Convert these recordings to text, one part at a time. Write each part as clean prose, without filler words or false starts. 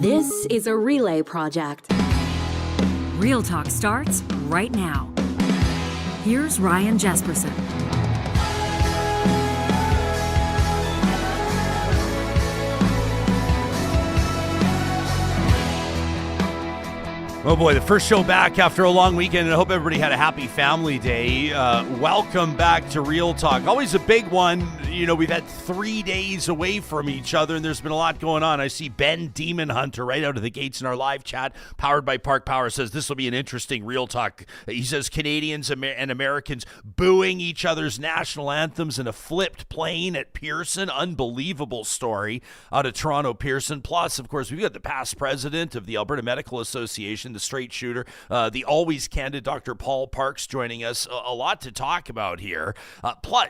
This is a relay project. Real Talk starts right now. Here's Ryan Jesperson. Oh boy, the first show back after a long weekend, and I hope everybody had a happy family day. Welcome back to Real Talk. Always a big one. You know, we've had 3 days away from each other, and there's been a lot going on. I see Ben Demon Hunter right out of the gates in our live chat, powered by Park Power, says this will be an interesting Real Talk. He says Canadians and Americans booing each other's national anthems in a flipped plane at Pearson. Unbelievable story out of Toronto Pearson. Plus, of course, we've got the past president of the Alberta Medical Association, the straight shooter, the always candid Dr. Paul Parks joining us. A lot to talk about here. Plus,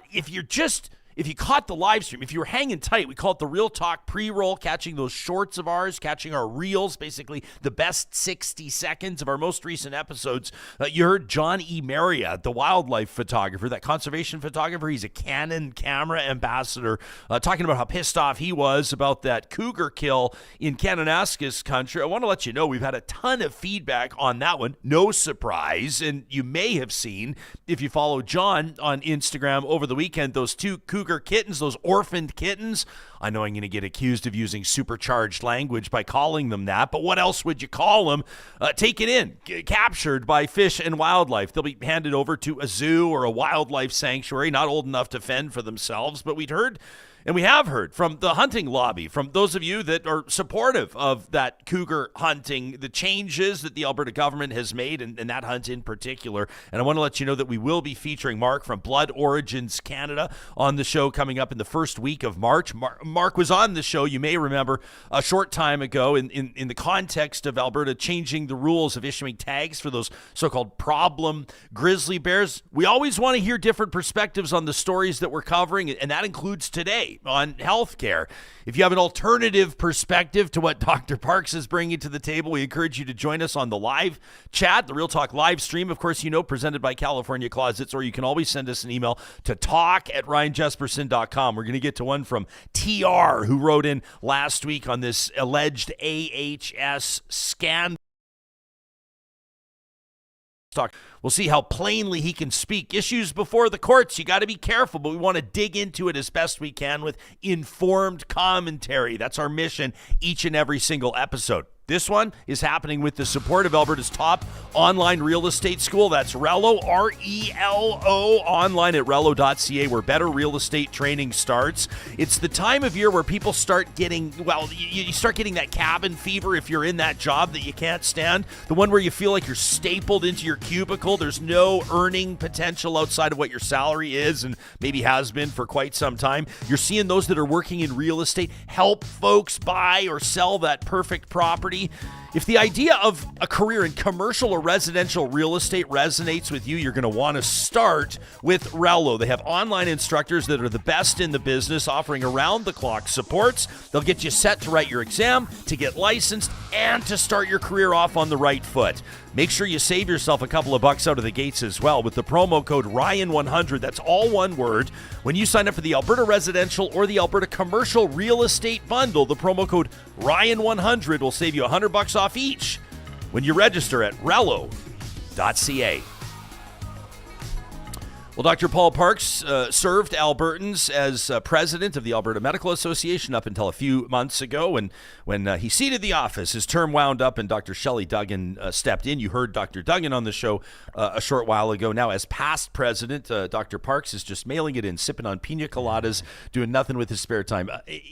if you caught the live stream, if you were hanging tight, we call it the Real Talk pre-roll, catching those shorts of ours, catching our reels, basically the best 60 seconds of our most recent episodes. You heard John E. Marriott, the wildlife photographer, that conservation photographer. He's a Canon camera ambassador, talking about how pissed off he was about that cougar kill in Kananaskis country. I want to let you know we've had a ton of feedback on that one. No surprise. And you may have seen, if you follow John on Instagram over the weekend, those two cougar kittens, those orphaned kittens. I know I'm going to get accused of using supercharged language by calling them that, but what else would you call them? Taken in, captured by Fish and Wildlife. They'll be handed over to a zoo or a wildlife sanctuary, not old enough to fend for themselves. But we'd heard, and we have heard from the hunting lobby, from those of you that are supportive of that cougar hunting, the changes that the Alberta government has made, and that hunt in particular. And I want to let you know that we will be featuring Mark from Blood Origins Canada on the show coming up in the first week of March. Mark was on the show, you may remember, a short time ago in the context of Alberta changing the rules of issuing tags for those so-called problem grizzly bears. We always want to hear different perspectives on the stories that we're covering, and that includes today on healthcare. If you have an alternative perspective to what Dr. Parks is bringing to the table, we encourage you to join us on the live chat, the Real Talk live stream, of course, presented by California Closets, or you can always send us an email to talk@ryanjesperson.com. We're going to get to one from TR, who wrote in last week on this alleged AHS scandal. We'll see how plainly he can speak. Issues before the courts, you got to be careful, but we want to dig into it as best we can with informed commentary. That's our mission each and every single episode. This one is happening with the support of Alberta's top online real estate school. That's Relo, R-E-L-O, online at relo.ca, where better real estate training starts. It's the time of year where people start getting, you start getting that cabin fever if you're in that job that you can't stand, the one where you feel like you're stapled into your cubicle. There's no earning potential outside of what your salary is and maybe has been for quite some time. You're seeing those that are working in real estate help folks buy or sell that perfect property. If the idea of a career in commercial or residential real estate resonates with you, you're going to want to start with Relo. They have online instructors that are the best in the business, offering around-the-clock supports. They'll get you set to write your exam, to get licensed, and to start your career off on the right foot. Make sure you save yourself a couple of bucks out of the gates as well with the promo code Ryan100. That's all one word. When you sign up for the Alberta Residential or the Alberta Commercial Real Estate Bundle, the promo code Ryan100 will save you $100 off each when you register at relo.ca. Well, Dr. Paul Parks served Albertans as president of the Alberta Medical Association up until a few months ago. And when he ceded the office, his term wound up and Dr. Shelley Duggan stepped in. You heard Dr. Duggan on the show a short while ago. Now, as past president, Dr. Parks is just mailing it in, sipping on pina coladas, doing nothing with his spare time.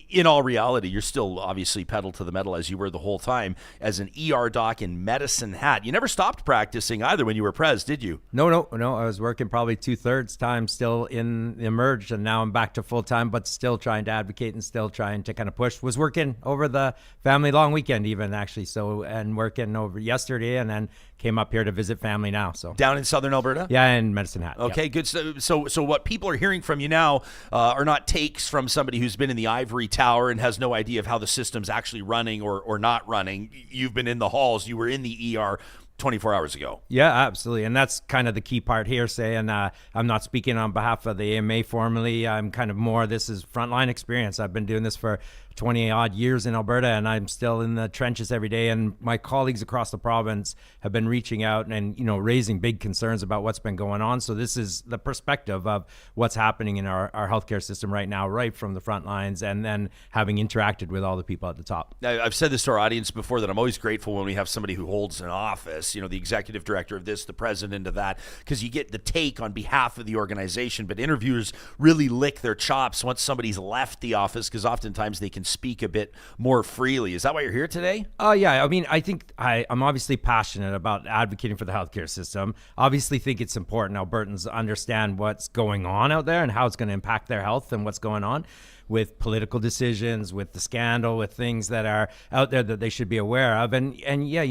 In all reality, you're still obviously pedal to the metal as you were the whole time as an ER doc in Medicine Hat. You never stopped practicing either when you were pres, did you? No. I was working probably 2/3 time still in Emerge, and now I'm back to full time, but still trying to advocate and still trying to kind of push. Was working over the family long weekend even, actually, and working over yesterday, and then came up here to visit family now. So down in southern Alberta? Yeah, in Medicine Hat. Okay, yep. Good. So what people are hearing from you now are not takes from somebody who's been in the ivory tower and has no idea of how the system's actually running or not running. You've been in the halls. You were in the ER 24 hours ago. Yeah, absolutely. And that's kind of the key part here, saying I'm not speaking on behalf of the AMA formally. I'm kind of more, this is frontline experience. I've been doing this for 20 odd years in Alberta, and I'm still in the trenches every day. And my colleagues across the province have been reaching out and, raising big concerns about what's been going on. So this is the perspective of what's happening in our healthcare system right now, right from the front lines, and then having interacted with all the people at the top. I've said this to our audience before, that I'm always grateful when we have somebody who holds an office, the executive director of this, the president of that, because you get the take on behalf of the organization. But interviewers really lick their chops once somebody's left the office, because oftentimes they can speak a bit more freely. Is that why you're here today? Oh, yeah. I mean, I think I'm obviously passionate about advocating for the healthcare system. Obviously think it's important Albertans understand what's going on out there and how it's going to impact their health and what's going on with political decisions, with the scandal, with things that are out there that they should be aware of. And yeah,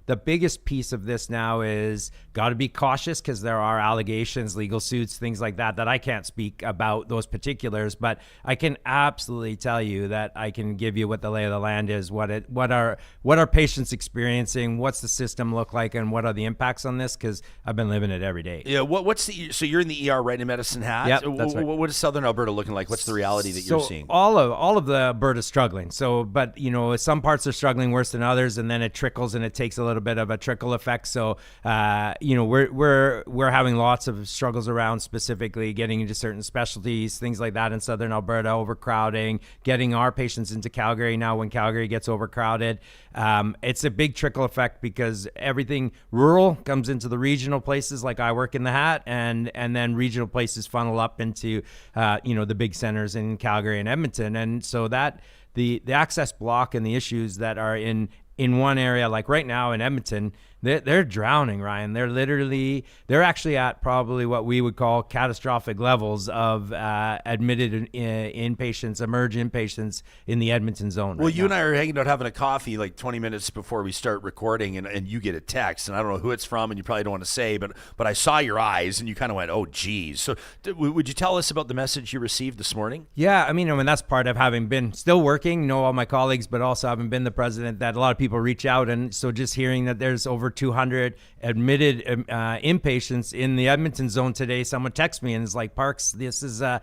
the biggest piece of this now is got to be cautious, because there are allegations, legal suits, things like that I can't speak about those particulars, but I can absolutely tell you that I can give you what the lay of the land is, what are patients experiencing, what's the system look like, and what are the impacts on this, because I've been living it every day. Yeah. So you're in the ER, right, in medicine hat? Yep, that's right. What is Southern Alberta looking like? What's the reality that you're seeing? All of the Alberta is struggling. So, but some parts are struggling worse than others, and then it trickles, and it takes a little bit of a trickle effect. So, we're having lots of struggles around specifically getting into certain specialties, things like that in Southern Alberta, overcrowding, getting our patients into Calgary now when Calgary gets overcrowded. It's a big trickle effect, because everything rural comes into the regional places, like I work in the Hat, and then regional places funnel up into the big centers in Calgary and Edmonton. And so that the access block and the issues that are in one area, like right now in Edmonton, they're drowning, Ryan. They're actually at probably what we would call catastrophic levels of admitted inpatients, emerge inpatients in the Edmonton zone. Well, right you now. and I are hanging out having a coffee like 20 minutes before we start recording, and you get a text, and I don't know who it's from, and you probably don't want to say, but I saw your eyes, and you kind of went, oh, geez. So would you tell us about the message you received this morning? Yeah, I mean, that's part of having been still working, all my colleagues, but also having been the president, that a lot of people reach out. And so just hearing that there's over 200 admitted inpatients in the Edmonton zone today, someone texted me and is like, Parks, this is a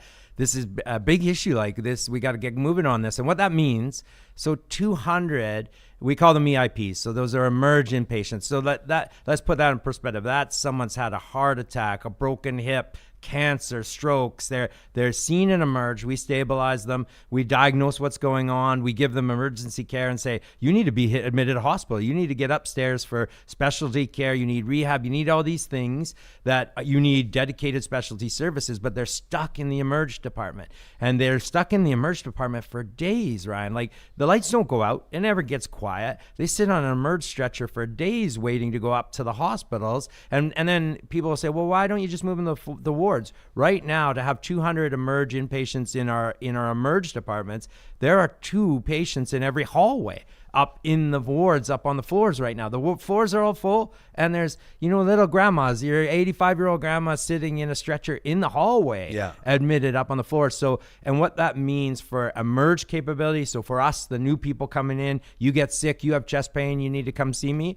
big issue like this. We got to get moving on this. And what that means, so 200, we call them EIPs. So those are emerge inpatients. So let's put that in perspective. That's someone's had a heart attack, a broken hip, cancer, strokes. They're seen and emerge. We stabilize them. We diagnose what's going on. We give them emergency care and say, you need to be admitted to hospital. You need to get upstairs for specialty care. You need rehab. You need all these things that you need dedicated specialty services, but they're stuck in the emerge department. And they're stuck in the emerge department for days, Ryan. Like, the lights don't go out. It never gets quiet. They sit on an emerge stretcher for days waiting to go up to the hospitals. And then people will say, well, why don't you just move in the wards? Right now, to have 200 emerge inpatients in our emerge departments, there are 2 patients in every hallway up in the wards, up on the floors right now. The floors are all full, and there's, little grandmas, your 85-year-old grandma sitting in a stretcher in the hallway, admitted up on the floor. So, and what that means for emerge capability, so for us, the new people coming in, you get sick, you have chest pain, you need to come see me.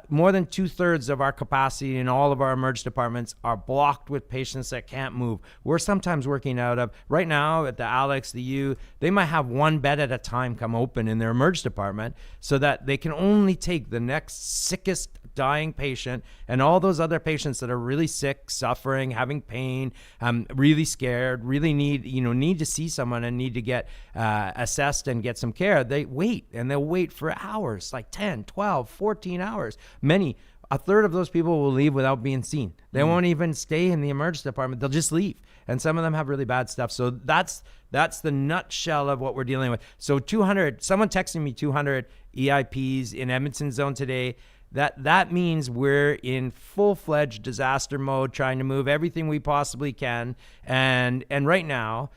More than 2/3 of our capacity in all of our emerge departments are blocked with patients that can't move. We're sometimes working out of, right now at the Alex, the U, they might have 1 bed at a time come open in their emerge department, so that they can only take the next sickest dying patient, and all those other patients that are really sick, suffering, having pain, really scared, really need to see someone and need to get assessed and get some care. They wait, and they'll wait for hours, like 10, 12, 14 hours. A third of those people will leave without being seen. They won't even stay in the emergency department. They'll just leave. And some of them have really bad stuff. So that's the nutshell of what we're dealing with. So 200, someone texted me 200 EIPs in Edmonton zone today. That means we're in full-fledged disaster mode, trying to move everything we possibly can. And right now,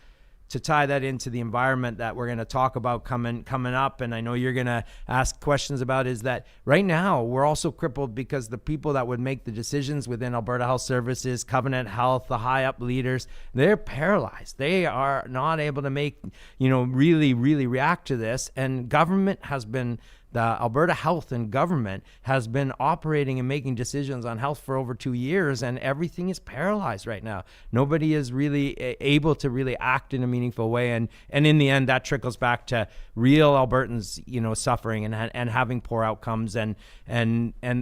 to tie that into the environment that we're going to talk about coming up, and I know you're going to ask questions about, is that right now we're also crippled because the people that would make the decisions within Alberta Health Services, Covenant Health, the high up leaders, they're paralyzed. They are not able to make, really, really react to this. And government has been the Alberta Health and government has been operating and making decisions on health for over 2 years, and everything is paralyzed right now. Nobody is really able to really act in a meaningful way, and in the end, that trickles back to real Albertans, suffering and having poor outcomes, and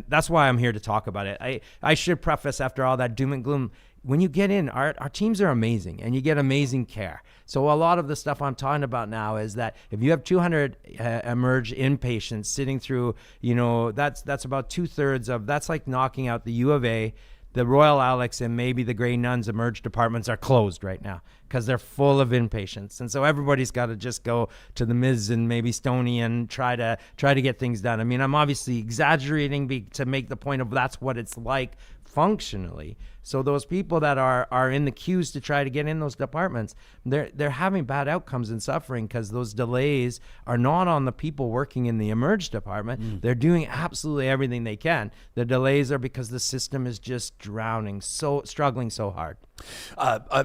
that's why I'm here to talk about it. I should preface, after all that doom and gloom, when you get in, our teams are amazing, and you get amazing care. So a lot of the stuff I'm talking about now is that if you have 200 emerge inpatients sitting through, that's about 2/3 of, that's like knocking out the U of A, the Royal Alex, and maybe the Grey Nuns emerge departments are closed right now because they're full of inpatients. And so everybody's got to just go to the Miz and maybe Stony and try to get things done. I mean, I'm obviously exaggerating to make the point of that's what it's like functionally. So those people that are in the queues to try to get in those departments, they're having bad outcomes and suffering because those delays are not on the people working in the emerge department. They're doing absolutely everything they can. The delays are because the system is just struggling so hard.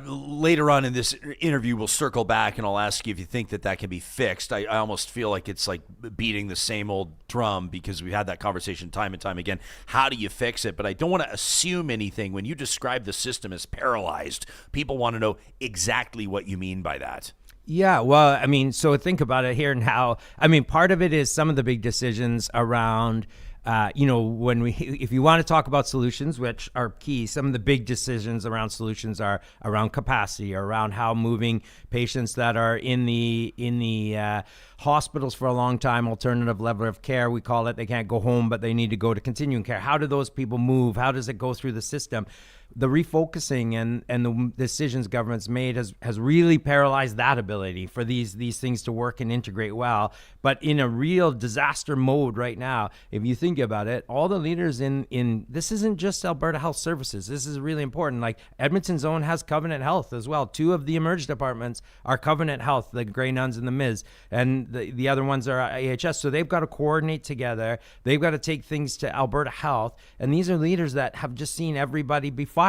Later on in this interview, we'll circle back and I'll ask you if you think that can be fixed. I almost feel like it's like beating the same old drum because we've had that conversation time and time again. How do you fix it? But I don't want to assume anything. When you describe the system as paralyzed, people want to know exactly what you mean by that. Yeah, well, I mean, so think about it here and how. I mean, part of it is some of the big decisions around if you want to talk about solutions, which are key, some of the big decisions around solutions are around capacity, around how moving patients that are in the hospitals for a long time, alternative level of care, we call it. They can't go home, but they need to go to continuing care. How do those people move? How does it go through the system? The refocusing and the decisions government's made has really paralyzed that ability for these things to work and integrate well. But in a real disaster mode right now, if you think about it, all the leaders in this isn't just Alberta Health Services. This is really important. Like Edmonton's own has Covenant Health as well. 2 of the emerge departments are Covenant Health, the Grey Nuns and the Miz, and the other ones are AHS. So they've got to coordinate together. They've got to take things to Alberta Health, and these are leaders that have just seen everybody be fired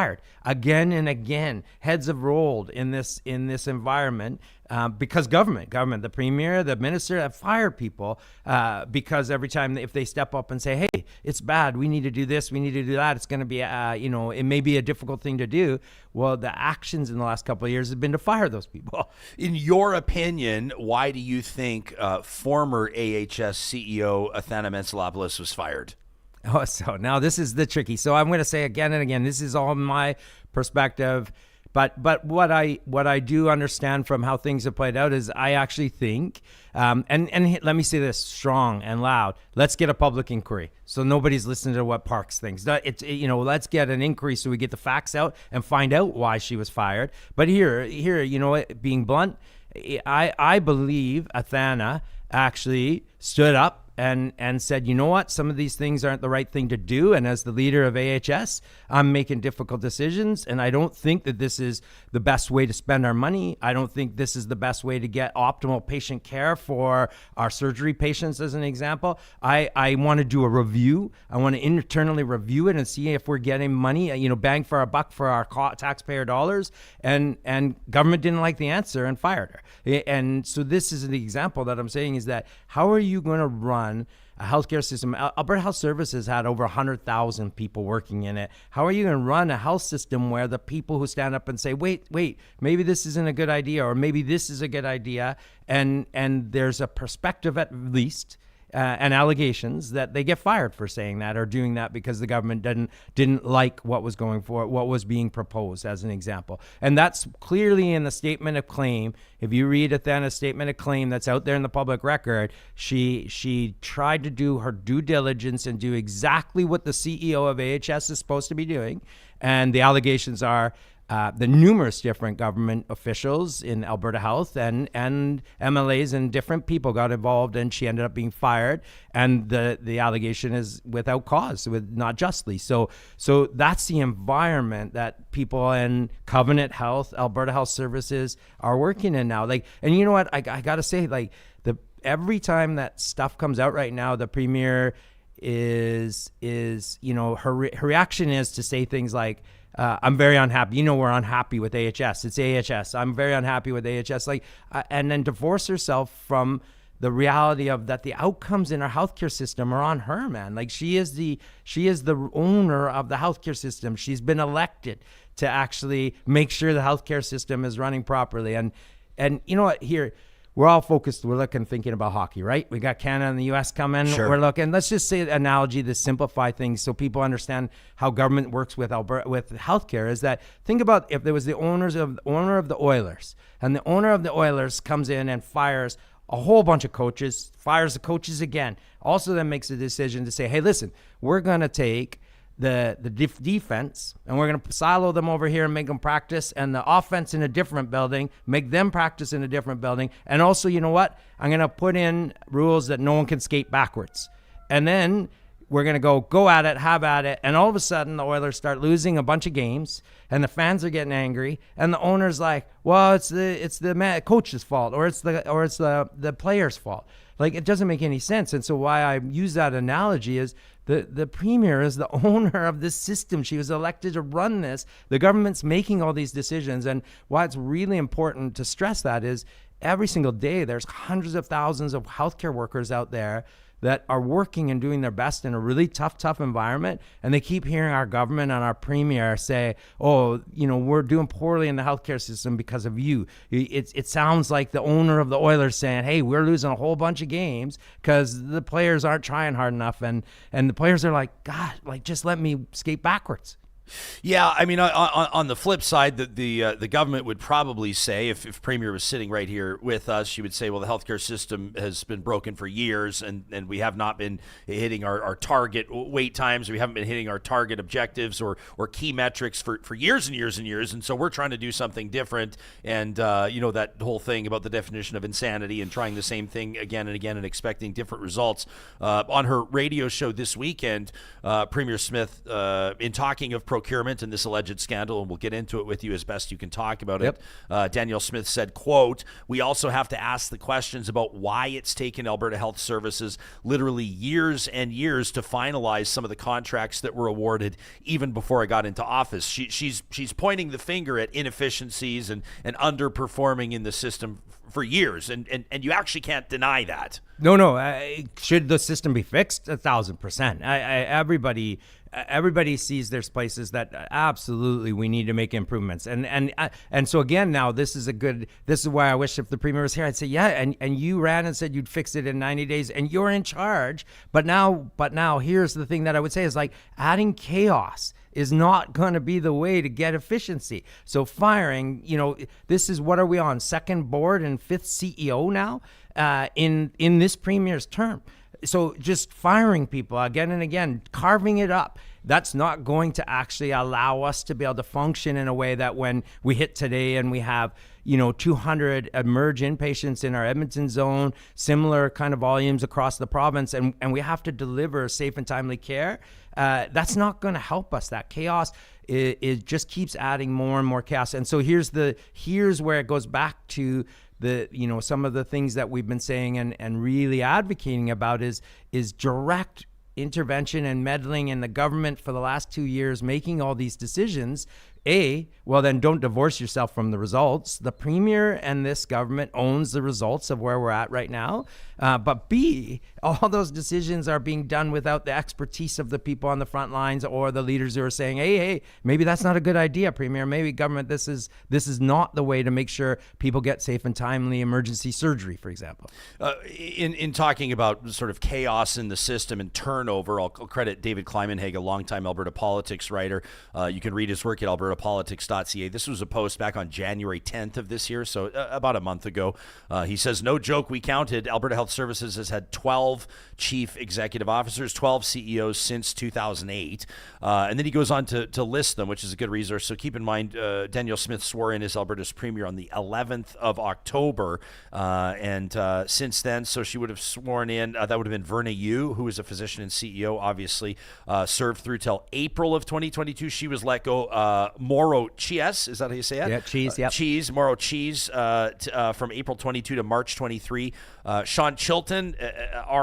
again and again. Heads have rolled in this environment because government, the premier, the minister have fired people because every time if they step up and say, hey, it's bad, we need to do this, we need to do that, it's going to be, it may be a difficult thing to do. Well, the actions in the last couple of years have been to fire those people. In your opinion, why do you think former AHS CEO Athana Mentzelopoulos was fired? Oh, so now this is the tricky. So I'm going to say again and again, this is all my perspective. But what I do understand from how things have played out is I actually think, and let me say this strong and loud, let's get a public inquiry. So nobody's listening to what Parks thinks. Let's get an inquiry so we get the facts out and find out why she was fired. But here, being blunt, I believe Athana actually stood up and said, you know what, some of these things aren't the right thing to do. And as the leader of AHS, I'm making difficult decisions. And I don't think that this is the best way to spend our money. I don't think this is the best way to get optimal patient care for our surgery patients, as an example. I want to do a review. I want to internally review it and see if we're getting money, bang for our buck for our taxpayer dollars. And government didn't like the answer and fired her. And so this is the example that I'm saying is that how are you going to run a healthcare system? Alberta Health Services had over 100,000 people working in it. How are you going to run a health system where the people who stand up and say, wait, maybe this isn't a good idea, or maybe this is a good idea, and there's a perspective at least, and allegations that they get fired for saying that or doing that because the government didn't like what was being proposed, as an example. And that's clearly in the statement of claim. If you read Athana's statement of claim that's out there in the public record, she tried to do her due diligence and do exactly what the CEO of AHS is supposed to be doing. And the allegations are the numerous different government officials in Alberta Health and MLAs and different people got involved, and she ended up being fired. And the allegation is without cause, not justly. So that's the environment that people in Covenant Health, Alberta Health Services are working in now. And you know what? I got to say, every time that stuff comes out right now, the premier is her reaction is to say things like, I'm very unhappy. We're unhappy with AHS. It's AHS. I'm very unhappy with AHS. And then divorce herself from the reality of that the outcomes in our healthcare system are on her, man. Like she is the owner of the healthcare system. She's been elected to actually make sure the healthcare system is running properly. And you know what, here, we're all focused, we're thinking about hockey, right? We got Canada and the US coming. Sure. We're looking, let's just say the analogy to simplify things so people understand how government works with Alberta, with healthcare, is that think about if there was the owner of the Oilers, and the owner of the Oilers comes in and fires a whole bunch of coaches, fires the coaches again, also then makes a decision to say, hey, listen, we're going to take the defense and we're going to silo them over here and make them practice, and the offense in a different building, make them practice in a different building. And also, you know what? I'm going to put in rules that no one can skate backwards. And then we're going to go at it, have at it. And all of a sudden the Oilers start losing a bunch of games and the fans are getting angry. And the owner's like, well, it's the coach's fault, or it's the player's fault. Like, it doesn't make any sense. And so why I use that analogy is the premier is the owner of this system. She was elected to run this. The government's making all these decisions. And why it's really important to stress that is every single day there's hundreds of thousands of healthcare workers out there that are working and doing their best in a really tough environment. And they keep hearing our government and our premier say, oh, you know, we're doing poorly in the healthcare system because of you. It sounds like the owner of the Oilers saying, hey, we're losing a whole bunch of games because the players aren't trying hard enough. And the players are like, God, like, just let me skate backwards. Yeah, I mean, on the flip side, the government would probably say, if Premier was sitting right here with us, she would say, well, the healthcare system has been broken for years, and we have not been hitting our target wait times, or we haven't been hitting our target objectives or key metrics for years and years and years, and so we're trying to do something different. And you know, that whole thing about the definition of insanity and trying the same thing again and again and expecting different results. On her radio show this weekend, Premier Smith, in talking of procurement and this alleged scandal, and we'll get into it with you as best you can talk about it. Danielle Smith said, quote, we also have to ask the questions about why it's taken Alberta Health Services literally years and years to finalize some of the contracts that were awarded even before I got into office. She's pointing the finger at inefficiencies and underperforming in the system for years, and you actually can't deny that. No. Should the system be fixed? 1,000%. Everybody sees there's places that absolutely we need to make improvements. And so again, now this is why I wish if the premier was here, I'd say, yeah, and you ran and said you'd fix it in 90 days and you're in charge. But now here's the thing that I would say is, like, adding chaos is not going to be the way to get efficiency. So firing, you know, this is, what are we on, second board and fifth CEO now in this premier's term. So just firing people again and again, carving it up, that's not going to actually allow us to be able to function in a way that when we hit today and we have, you know, 200 emerge inpatients in our Edmonton zone, similar kind of volumes across the province, and we have to deliver safe and timely care, that's not going to help us. That chaos, it just keeps adding more and more chaos. And so here's where it goes back to some of the things that we've been saying and really advocating about is direct intervention and meddling in the government for the last 2 years, making all these decisions. Well, then don't divorce yourself from the results. The premier and this government owns the results of where we're at right now. But B, all those decisions are being done without the expertise of the people on the front lines or the leaders who are saying, hey, maybe that's not a good idea, Premier. Maybe government, this is not the way to make sure people get safe and timely emergency surgery, for example. In talking about sort of chaos in the system and turnover, I'll credit David Kleimenhage, a longtime Alberta politics writer. You can read his work at albertapolitics.ca. This was a post back on January 10th of this year, so about a month ago. He says, no joke, we counted. Alberta Health Services has had 12 chief executive officers, 12 CEOs since 2008. And then he goes on to list them, which is a good resource. So keep in mind, Danielle Smith swore in as Alberta's premier on the 11th of October. And since then, so she would have sworn in, that would have been Verna Yu, who is a physician and CEO, obviously, served through till April of 2022. She was let go. Mauro Chies, is that how you say it? Yeah, Cheese, yeah. Mauro Cheese, from April 22 to March 23. Sean Chilton,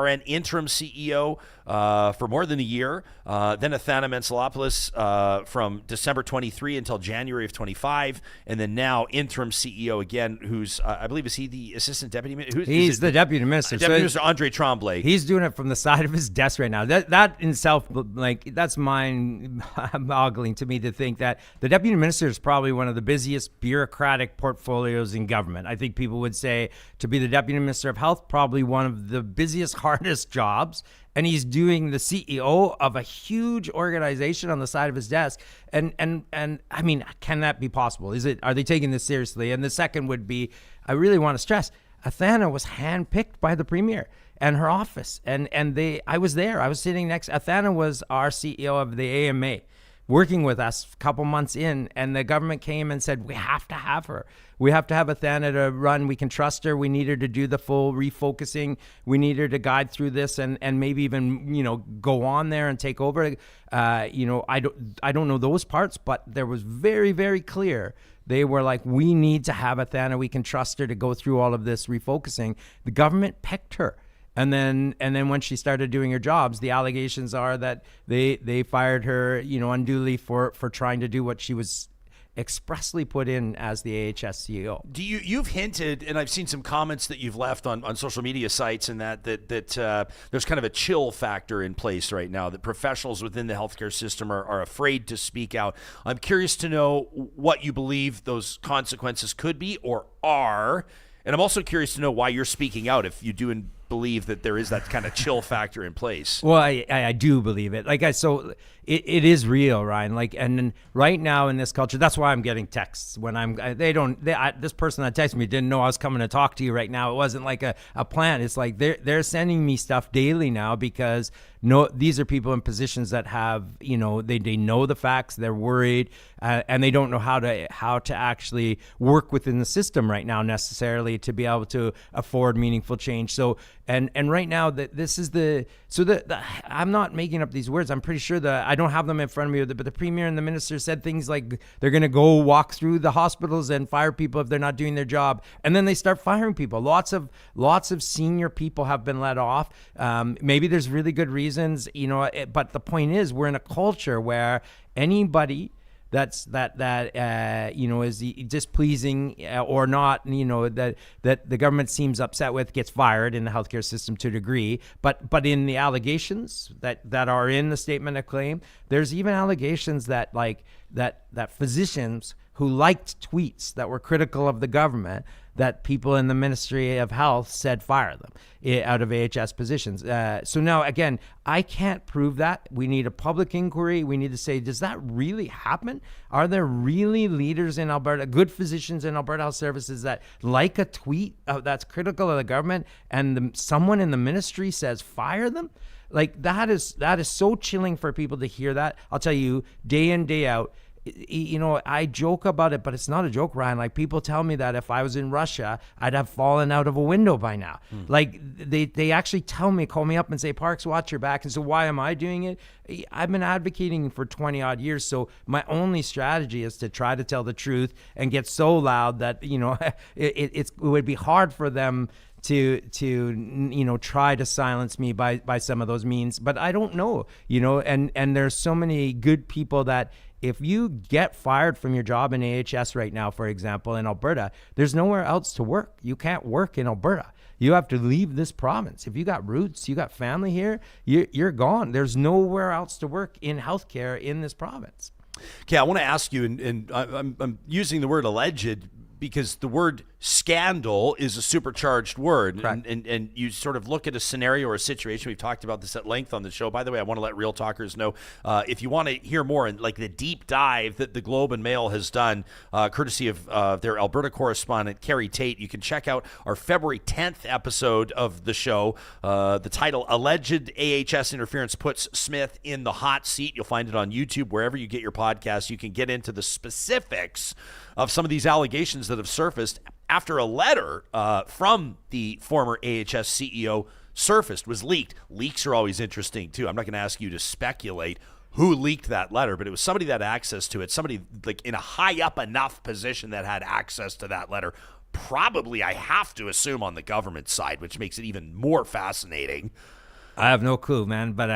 RN interim CEO for more than a year. Then Athana Mentzelopoulos from December 23 until January of 25. And then now interim CEO again, who's, I believe, is he the assistant deputy? He's the deputy minister. Deputy Minister Andre Tremblay. He's doing it from the side of his desk right now. That in itself, like, that's mind-boggling to me to think that the deputy minister is probably one of the busiest bureaucratic portfolios in government. I think people would say to be the deputy minister of health, probably one of the busiest, hardest jobs. And he's doing the CEO of a huge organization on the side of his desk. And I mean, can that be possible? Are they taking this seriously? And the second would be, I really want to stress, Athana was handpicked by the premier and her office. And I was there. I was sitting next. Athana was our CEO of the AMA, working with us a couple months in, and the government came and said, we have to have her. We have to have Athana to run. We can trust her. We need her to do the full refocusing. We need her to guide through this and maybe even, go on there and take over. I don't know those parts, but there was very, very clear. They were like, we need to have Athana. We can trust her to go through all of this refocusing. The government picked her. And then when she started doing her jobs, the allegations are that they fired her, unduly for trying to do what she was expressly put in as the AHS CEO. You've hinted, and I've seen some comments that you've left on social media sites, and that there's kind of a chill factor in place right now, that professionals within the healthcare system are afraid to speak out. I'm curious to know what you believe those consequences could be or are, and I'm also curious to know why you're speaking out if you do believe that there is that kind of chill factor in place. Well, I do believe it. It is real, Ryan. And then right now in this culture, that's why I'm getting texts when this person that texted me didn't know I was coming to talk to you right now. It wasn't like a plan. It's like they're sending me stuff daily now because these are people in positions that have, they know the facts, they're worried, and they don't know how to actually work within the system right now necessarily to be able to afford meaningful change. So and right now that this is I'm not making up these words. I'm pretty sure that I don't have them in front of me, but the premier and the minister said things like they're going to go walk through the hospitals and fire people if they're not doing their job, and then they start firing people. Lots of senior people have been let off. Maybe there's really good reasons, but the point is we're in a culture where anybody is displeasing or not, that the government seems upset with gets fired in the healthcare system to a degree. But in the allegations that are in the statement of claim, there's even allegations that physicians who liked tweets that were critical of the government, that people in the Ministry of Health said fire them out of AHS positions. So now, again, I can't prove that. We need a public inquiry. We need to say, does that really happen? Are there really leaders in Alberta, good physicians in Alberta Health Services that like a tweet that's critical of the government and someone in the ministry says fire them? Like that is so chilling for people to hear that. I'll tell you, day in, day out, I joke about it, but it's not a joke, Ryan. Like, people tell me that if I was in Russia, I'd have fallen out of a window by now. Like, they actually call me up and say, Parks, watch your back. And so why am I doing it? I've been advocating for 20 odd years. So my only strategy is to try to tell the truth and get so loud that, it would be hard for them to try to silence me by some of those means. But I don't know, and there's so many good people that if you get fired from your job in AHS right now, for example, in Alberta, there's nowhere else to work. You can't work in Alberta. You have to leave this province. If you got roots, you got family here, you're gone. There's nowhere else to work in healthcare in this province. Okay, I want to ask you, and I'm using the word alleged because the word scandal is a supercharged word. And you sort of look at a scenario or a situation. We've talked about this at length on the show. By the way, I want to let Real Talkers know, if you want to hear more and like the deep dive that the Globe and Mail has done, courtesy of their Alberta correspondent, Carrie Tate, you can check out our February 10th episode of the show. The title, Alleged AHS Interference Puts Smith in the Hot Seat. You'll find it on YouTube, wherever you get your podcasts. You can get into the specifics of some of these allegations that have surfaced after a letter from the former AHS CEO surfaced, was leaked. Leaks are always interesting, too. I'm not going to ask you to speculate who leaked that letter, but it was somebody that had access to it, somebody like in a high up enough position that had access to that letter. probably, I have to assume, on the government side, which makes it even more fascinating. I have no clue, man, but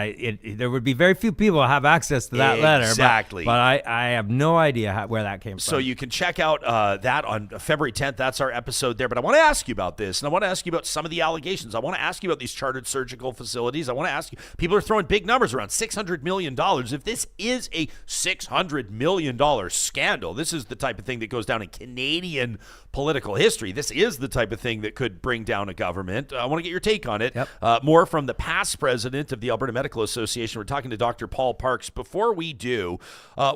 there would be very few people who have access to that letter. Exactly. But I have no idea where that came from. So you can check out that on February 10th. That's our episode there. But I want to ask you about this, and I want to ask you about some of the allegations. I want to ask you about these chartered surgical facilities. I want to ask you, people are throwing big numbers around, $600 million. If this is a $600 million scandal, this is the type of thing that goes down in Canadian political history. This is the type of thing that could bring down a government. I want to get your take on it. Yep. More from the past president of the Alberta Medical Association. We're talking to Dr. Paul Parks. Before we do,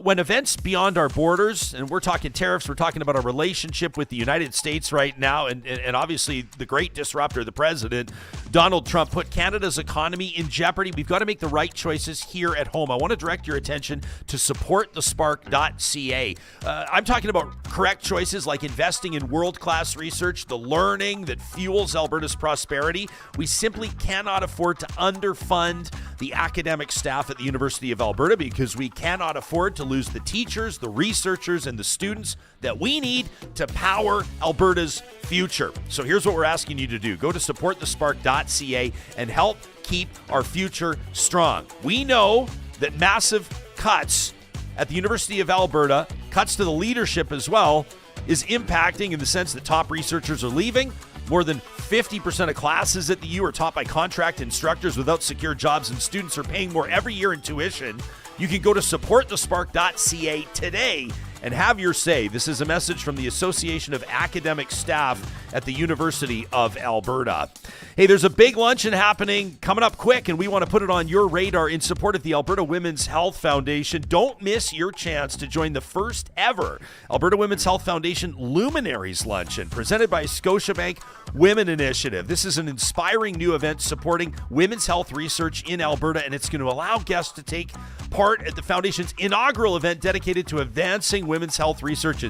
when events beyond our borders, and we're talking tariffs, we're talking about our relationship with the United States right now, and obviously the great disruptor, the president, Donald Trump, put Canada's economy in jeopardy. We've got to make the right choices here at home. I want to direct your attention to supportthespark.ca. I'm talking about correct choices like investing in world-class research, the learning that fuels Alberta's prosperity. We simply cannot afford to underfund the academic staff at the University of Alberta because we cannot afford to lose the teachers, the researchers, and the students that we need to power Alberta's future. So here's what we're asking you to do. Go to supportthespark.ca and help keep our future strong. We know that massive cuts at the University of Alberta, cuts to the leadership as well, is impacting in the sense that top researchers are leaving. More than 50% of classes at the U are taught by contract instructors without secure jobs, and students are paying more every year in tuition. You can go to supportthespark.ca today and have your say. This is a message from the Association of Academic Staff at the University of Alberta. Hey, there's a big luncheon happening coming up quick, and we want to put it on your radar in support of the Alberta Women's Health Foundation. Don't miss your chance to join the first ever Alberta Women's Health Foundation Luminaries Luncheon, presented by Scotiabank Women Initiative. This is an inspiring new event supporting women's health research in Alberta, and it's going to allow guests to take part at the Foundation's inaugural event dedicated to advancing women's health research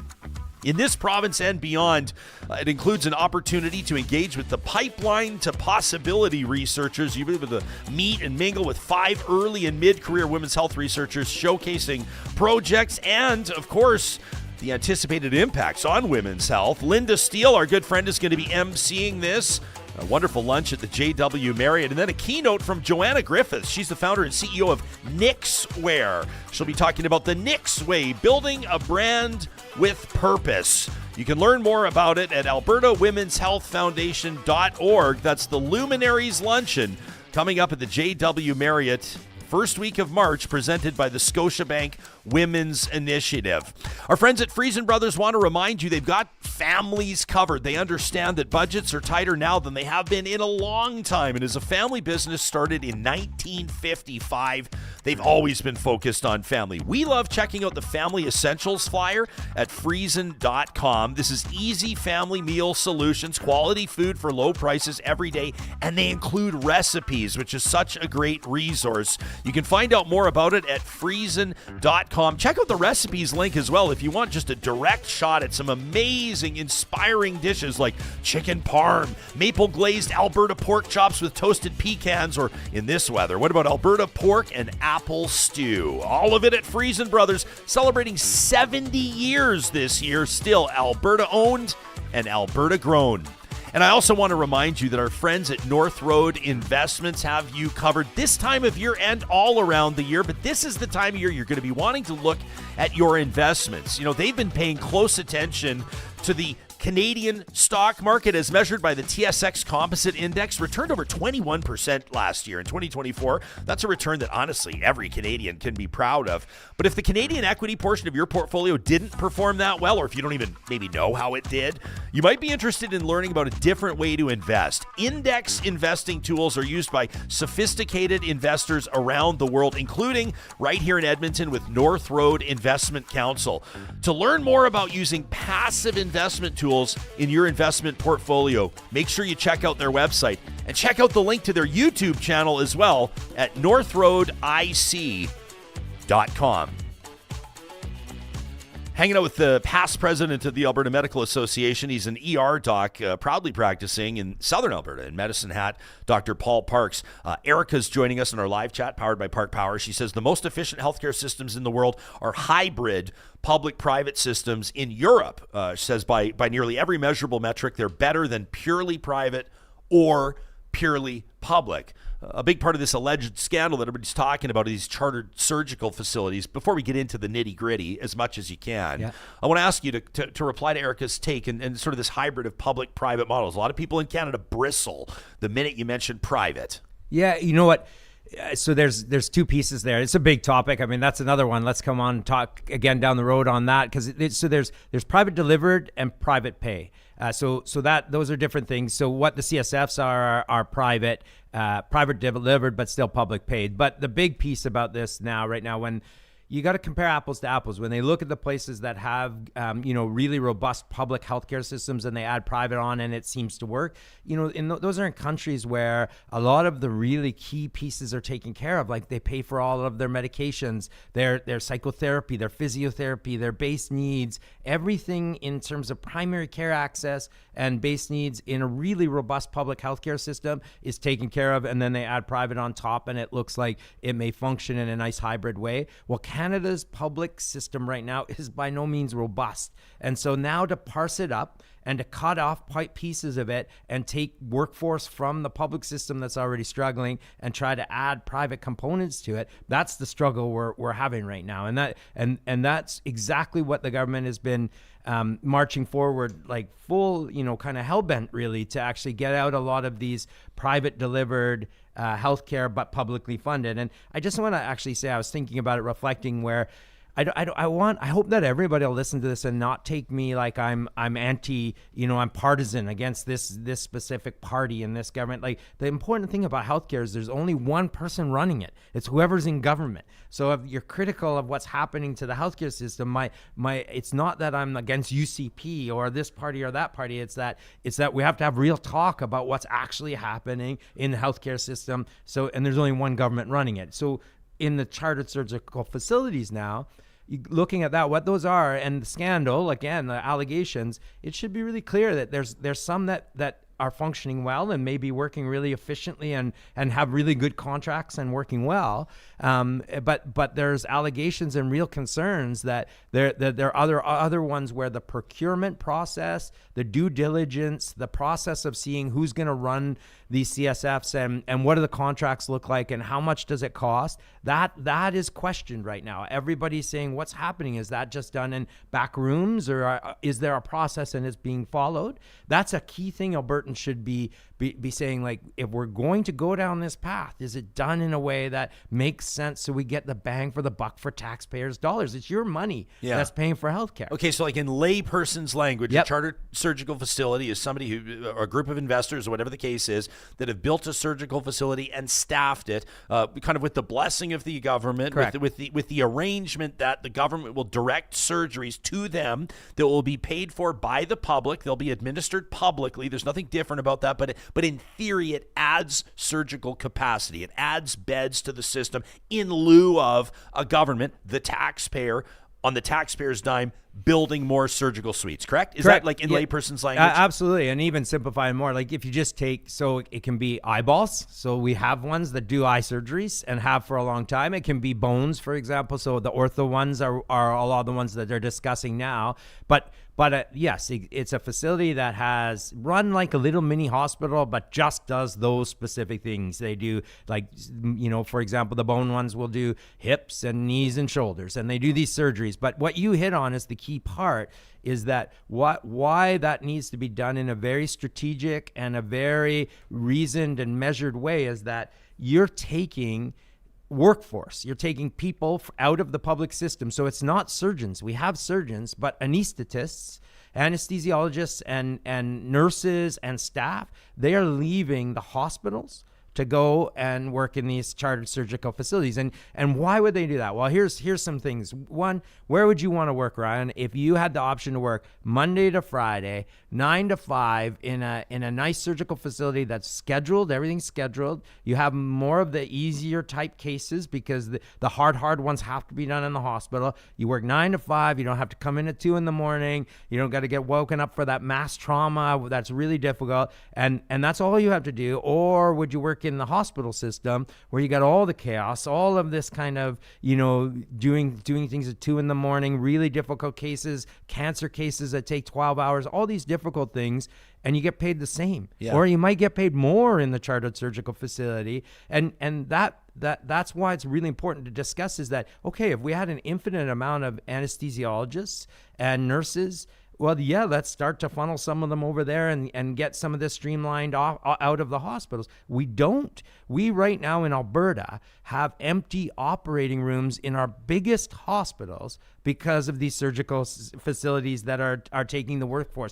in this province and beyond. It includes an opportunity to engage with the pipeline to possibility researchers. You'll be able to meet and mingle with 5 early and mid-career women's health researchers showcasing projects and, of course, the anticipated impacts on women's health. Linda Steele, our good friend, is going to be emceeing this. A wonderful lunch at the JW Marriott, and then a keynote from Joanna Griffiths. She's the founder and CEO of Nix Wear. She'll be talking about the Nix Way, building a brand with purpose. You can learn more about it at albertawomenshealthfoundation.org. That's the Luminaries Luncheon coming up at the JW Marriott first week of March, presented by the Scotiabank Women's Initiative. Our friends at Friesen Brothers want to remind you they've got families covered. They understand that budgets are tighter now than they have been in a long time. And as a family business started in 1955, they've always been focused on family. We love checking out the Family Essentials flyer at Friesen.com. This is easy family meal solutions, quality food for low prices every day, and they include recipes, which is such a great resource. You can find out more about it at Friesen.com. Check out the recipes link as well if you want just a direct shot at some amazing, inspiring dishes like chicken parm, maple glazed Alberta pork chops with toasted pecans, or in this weather, what about Alberta pork and apple stew? All of it at Friesen Brothers, celebrating 70 years this year, still Alberta owned and Alberta grown. And I also want to remind you that our friends at North Road Investments have you covered this time of year and all around the year. But this is the time of year you're going to be wanting to look at your investments. You know, they've been paying close attention to the Canadian stock market as measured by the TSX Composite Index. Returned over 21% last year in 2024. That's a return that honestly every Canadian can be proud of. But if the Canadian equity portion of your portfolio didn't perform that well, or if you don't even maybe know how it did, you might be interested in learning about a different way to invest. Index investing tools are used by sophisticated investors around the world, including right here in Edmonton with North Road Investment Council. To learn more about using passive investment tools in your investment portfolio, make sure you check out their website and check out the link to their YouTube channel as well at northroadic.com. Hanging out with the past president of the Alberta Medical Association. He's an ER doc, proudly practicing in southern Alberta in Medicine Hat, Dr. Paul Parks. Erica's joining us in our live chat powered by Park Power. She says the most efficient healthcare systems in the world are hybrid public-private systems in Europe. She says by nearly every measurable metric, they're better than purely private or purely public. A big part of this alleged scandal that everybody's talking about are these chartered surgical facilities. Before we get into the nitty-gritty, as much as you can, I want to ask you to reply to Erica's take and sort of this hybrid of public-private models. A lot of people in Canada bristle the minute you mention private. Yeah, you know what? So there's two pieces there. It's a big topic. I mean, that's another one. Let's come on and talk again down the road on that, because there's private delivered and private pay. So that those are different things. So what the CSFs are private delivered, but still public paid. But the big piece about this right now, when you got to compare apples to apples, when they look at the places that have, really robust public healthcare systems and they add private on and it seems to work, those are in countries where a lot of the really key pieces are taken care of. Like they pay for all of their medications, their psychotherapy, their physiotherapy, their base needs, everything in terms of primary care access and base needs in a really robust public healthcare system is taken care of. And then they add private on top and it looks like it may function in a nice hybrid way. Well, Canada's public system right now is by no means robust. And so now to parse it up and to cut off pieces of it and take workforce from the public system that's already struggling and try to add private components to it, that's the struggle we're having right now. And that's exactly what the government has been marching forward, like full, kind of hell-bent really, to actually get out a lot of these private delivered healthcare, but publicly funded. And I just want to actually say, I was thinking about it, reflecting where I hope that everybody will listen to this and not take me like I'm anti, I'm partisan against this specific party in this government. Like the important thing about healthcare is there's only one person running it. It's whoever's in government. So if you're critical of what's happening to the healthcare system, it's not that I'm against UCP or this party or that party. It's that we have to have real talk about what's actually happening in the healthcare system. And there's only one government running it. So in the chartered surgical facilities now, looking at that, what those are, and the scandal, again, the allegations, it should be really clear that there's some that are functioning well and maybe working really efficiently and have really good contracts and working well. But there's allegations and real concerns that there are other ones where the procurement process, the due diligence, the process of seeing who's going to run these CSFs and what do the contracts look like and how much does it cost, that is questioned right now. Everybody's saying, what's happening? Is that just done in back rooms, or is there a process and it's being followed? That's a key thing Albertans should be saying, like, if we're going to go down this path, is it done in a way that makes sense so we get the bang for the buck for taxpayers' dollars? It's your money that's paying for healthcare. Okay, so like in layperson's language, a chartered surgical facility is somebody or a group of investors or whatever the case is that have built a surgical facility and staffed it, kind of with the blessing of the government, with the arrangement that the government will direct surgeries to them that will be paid for by the public. They'll be administered publicly. There's nothing different about that, but in theory, it adds surgical capacity. It adds beds to the system in lieu of a government, the taxpayer, on the taxpayer's dime, building more surgical suites, correct? Is that like in layperson's language? Absolutely. And even simplifying more, like if you just take, so it can be eyeballs. So we have ones that do eye surgeries and have for a long time. It can be bones, for example. So the ortho ones are a lot of the ones that they're discussing now. But yes, it's a facility that has run like a little mini hospital, but just does those specific things. They do, like, for example, the bone ones will do hips and knees and shoulders, and they do these surgeries. But what you hit on is the key part, is that why that needs to be done in a very strategic and a very reasoned and measured way is that you're taking workforce. You're taking people out of the public system. So it's not surgeons. We have surgeons, but anesthetists, anesthesiologists, and nurses and staff, they are leaving the hospitals to go and work in these chartered surgical facilities. And why would they do that? Well, here's some things. One, where would you want to work, Ryan, if you had the option to work Monday to Friday, 9 to 5 in a nice surgical facility that's scheduled, everything's scheduled. You have more of the easier type cases because the hard ones have to be done in the hospital. You work 9 to 5. You don't have to come in at 2 in the morning. You don't got to get woken up for that mass trauma that's really difficult. And that's all you have to do. Or would you work in the hospital system where you got all the chaos, all of this kind of, doing things at 2 in the morning, really difficult cases, cancer cases that take 12 hours, all these difficult things, and you get paid the same. Yeah. Or you might get paid more in the chartered surgical facility. And that's why it's really important to discuss is that, okay, if we had an infinite amount of anesthesiologists and nurses, well, yeah, let's start to funnel some of them over there and get some of this streamlined out of the hospitals. We don't. We right now in Alberta have empty operating rooms in our biggest hospitals because of these surgical facilities that are taking the workforce.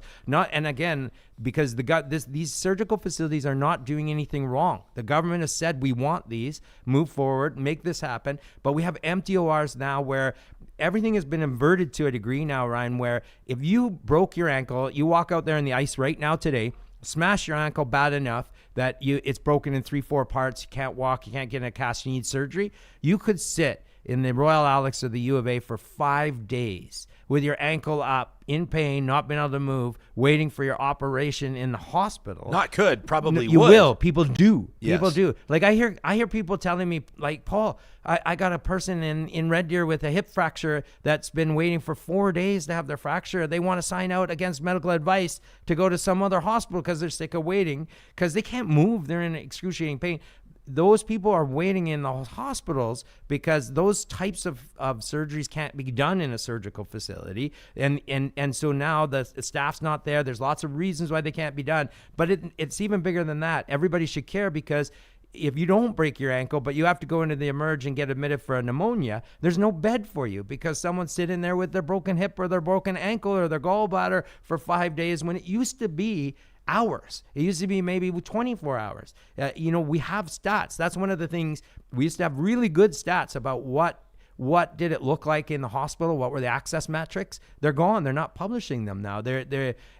Because these surgical facilities are not doing anything wrong. The government has said we want these, move forward, make this happen, but we have empty ORs now where everything has been inverted to a degree now, Ryan, where if you broke your ankle, you walk out there in the ice right now today, smash your ankle bad enough that it's broken in 3-4 parts, you can't walk, you can't get in a cast, you need surgery, you could sit in the Royal Alex or the U of A for 5 days with your ankle up, in pain, not being able to move, waiting for your operation in the hospital. Not could, probably you would. will. People do. Yes. People do. Like I hear people telling me, like, Paul, I got a person in Red Deer with a hip fracture that's been waiting for 4 days to have their fracture. They want to sign out against medical advice to go to some other hospital because they're sick of waiting because they can't move. They're in excruciating pain. Those people are waiting in the hospitals because those types of surgeries can't be done in a surgical facility. And so now the staff's not there. There's lots of reasons why they can't be done. But it's even bigger than that. Everybody should care because if you don't break your ankle, but you have to go into the emerge and get admitted for a pneumonia, there's no bed for you because someone's sitting there with their broken hip or their broken ankle or their gallbladder for 5 days when it used to be hours. It used to be maybe 24 hours. We have stats. That's one of the things. We used to have really good stats about what did it look like in the hospital? What were the access metrics? They're gone. They're not publishing them now.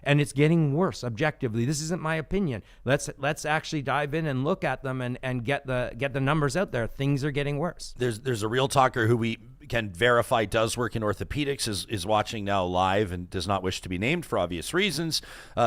And it's getting worse objectively. This isn't my opinion. Let's actually dive in and look at them and get the numbers out there. Things are getting worse. There's a real talker who we can verify does work in orthopedics, is watching now live and does not wish to be named for obvious reasons,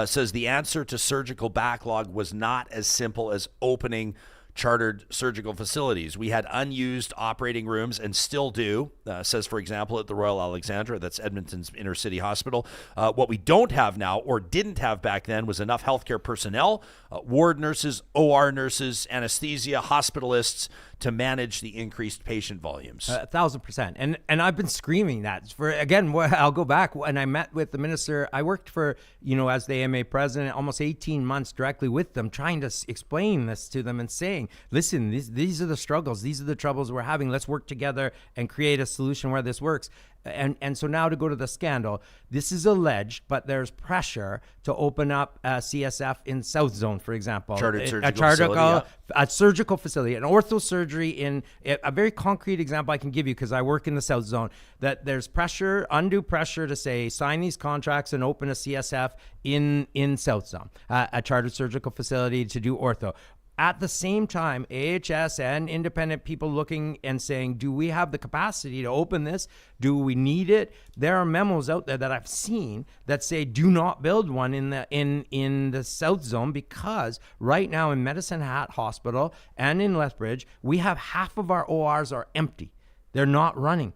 says the answer to surgical backlog was not as simple as opening chartered surgical facilities. We had unused operating rooms and still do, says, for example, at the Royal Alexandra, that's Edmonton's inner city hospital. What we don't have now or didn't have back then was enough healthcare personnel, ward nurses, OR nurses, anesthesia, hospitalists to manage the increased patient volumes. 1,000%. And I've been screaming that I'll go back when I met with the minister. I worked for, as the AMA president, almost 18 months directly with them, trying to explain this to them and saying, listen, these are the struggles. These are the troubles we're having. Let's work together and create a solution where this works. And so now to go to the scandal, this is alleged, but there's pressure to open up a CSF in South Zone, for example. A surgical facility, an ortho surgery in a very concrete example I can give you because I work in the South Zone, that there's pressure, undue pressure to say, sign these contracts and open a CSF in South Zone, a chartered surgical facility to do ortho. At the same time, AHS and independent people looking and saying, do we have the capacity to open this? Do we need it? There are memos out there that I've seen that say do not build one in the South Zone because right now in Medicine Hat Hospital and in Lethbridge, we have half of our ORs are empty. They're not running.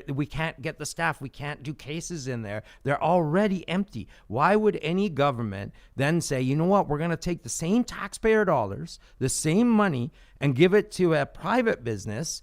We can't get the staff. We can't do cases in there. They're already empty. Why would any government then say, you know what, we're going to take the same taxpayer dollars, the same money, and give it to a private business,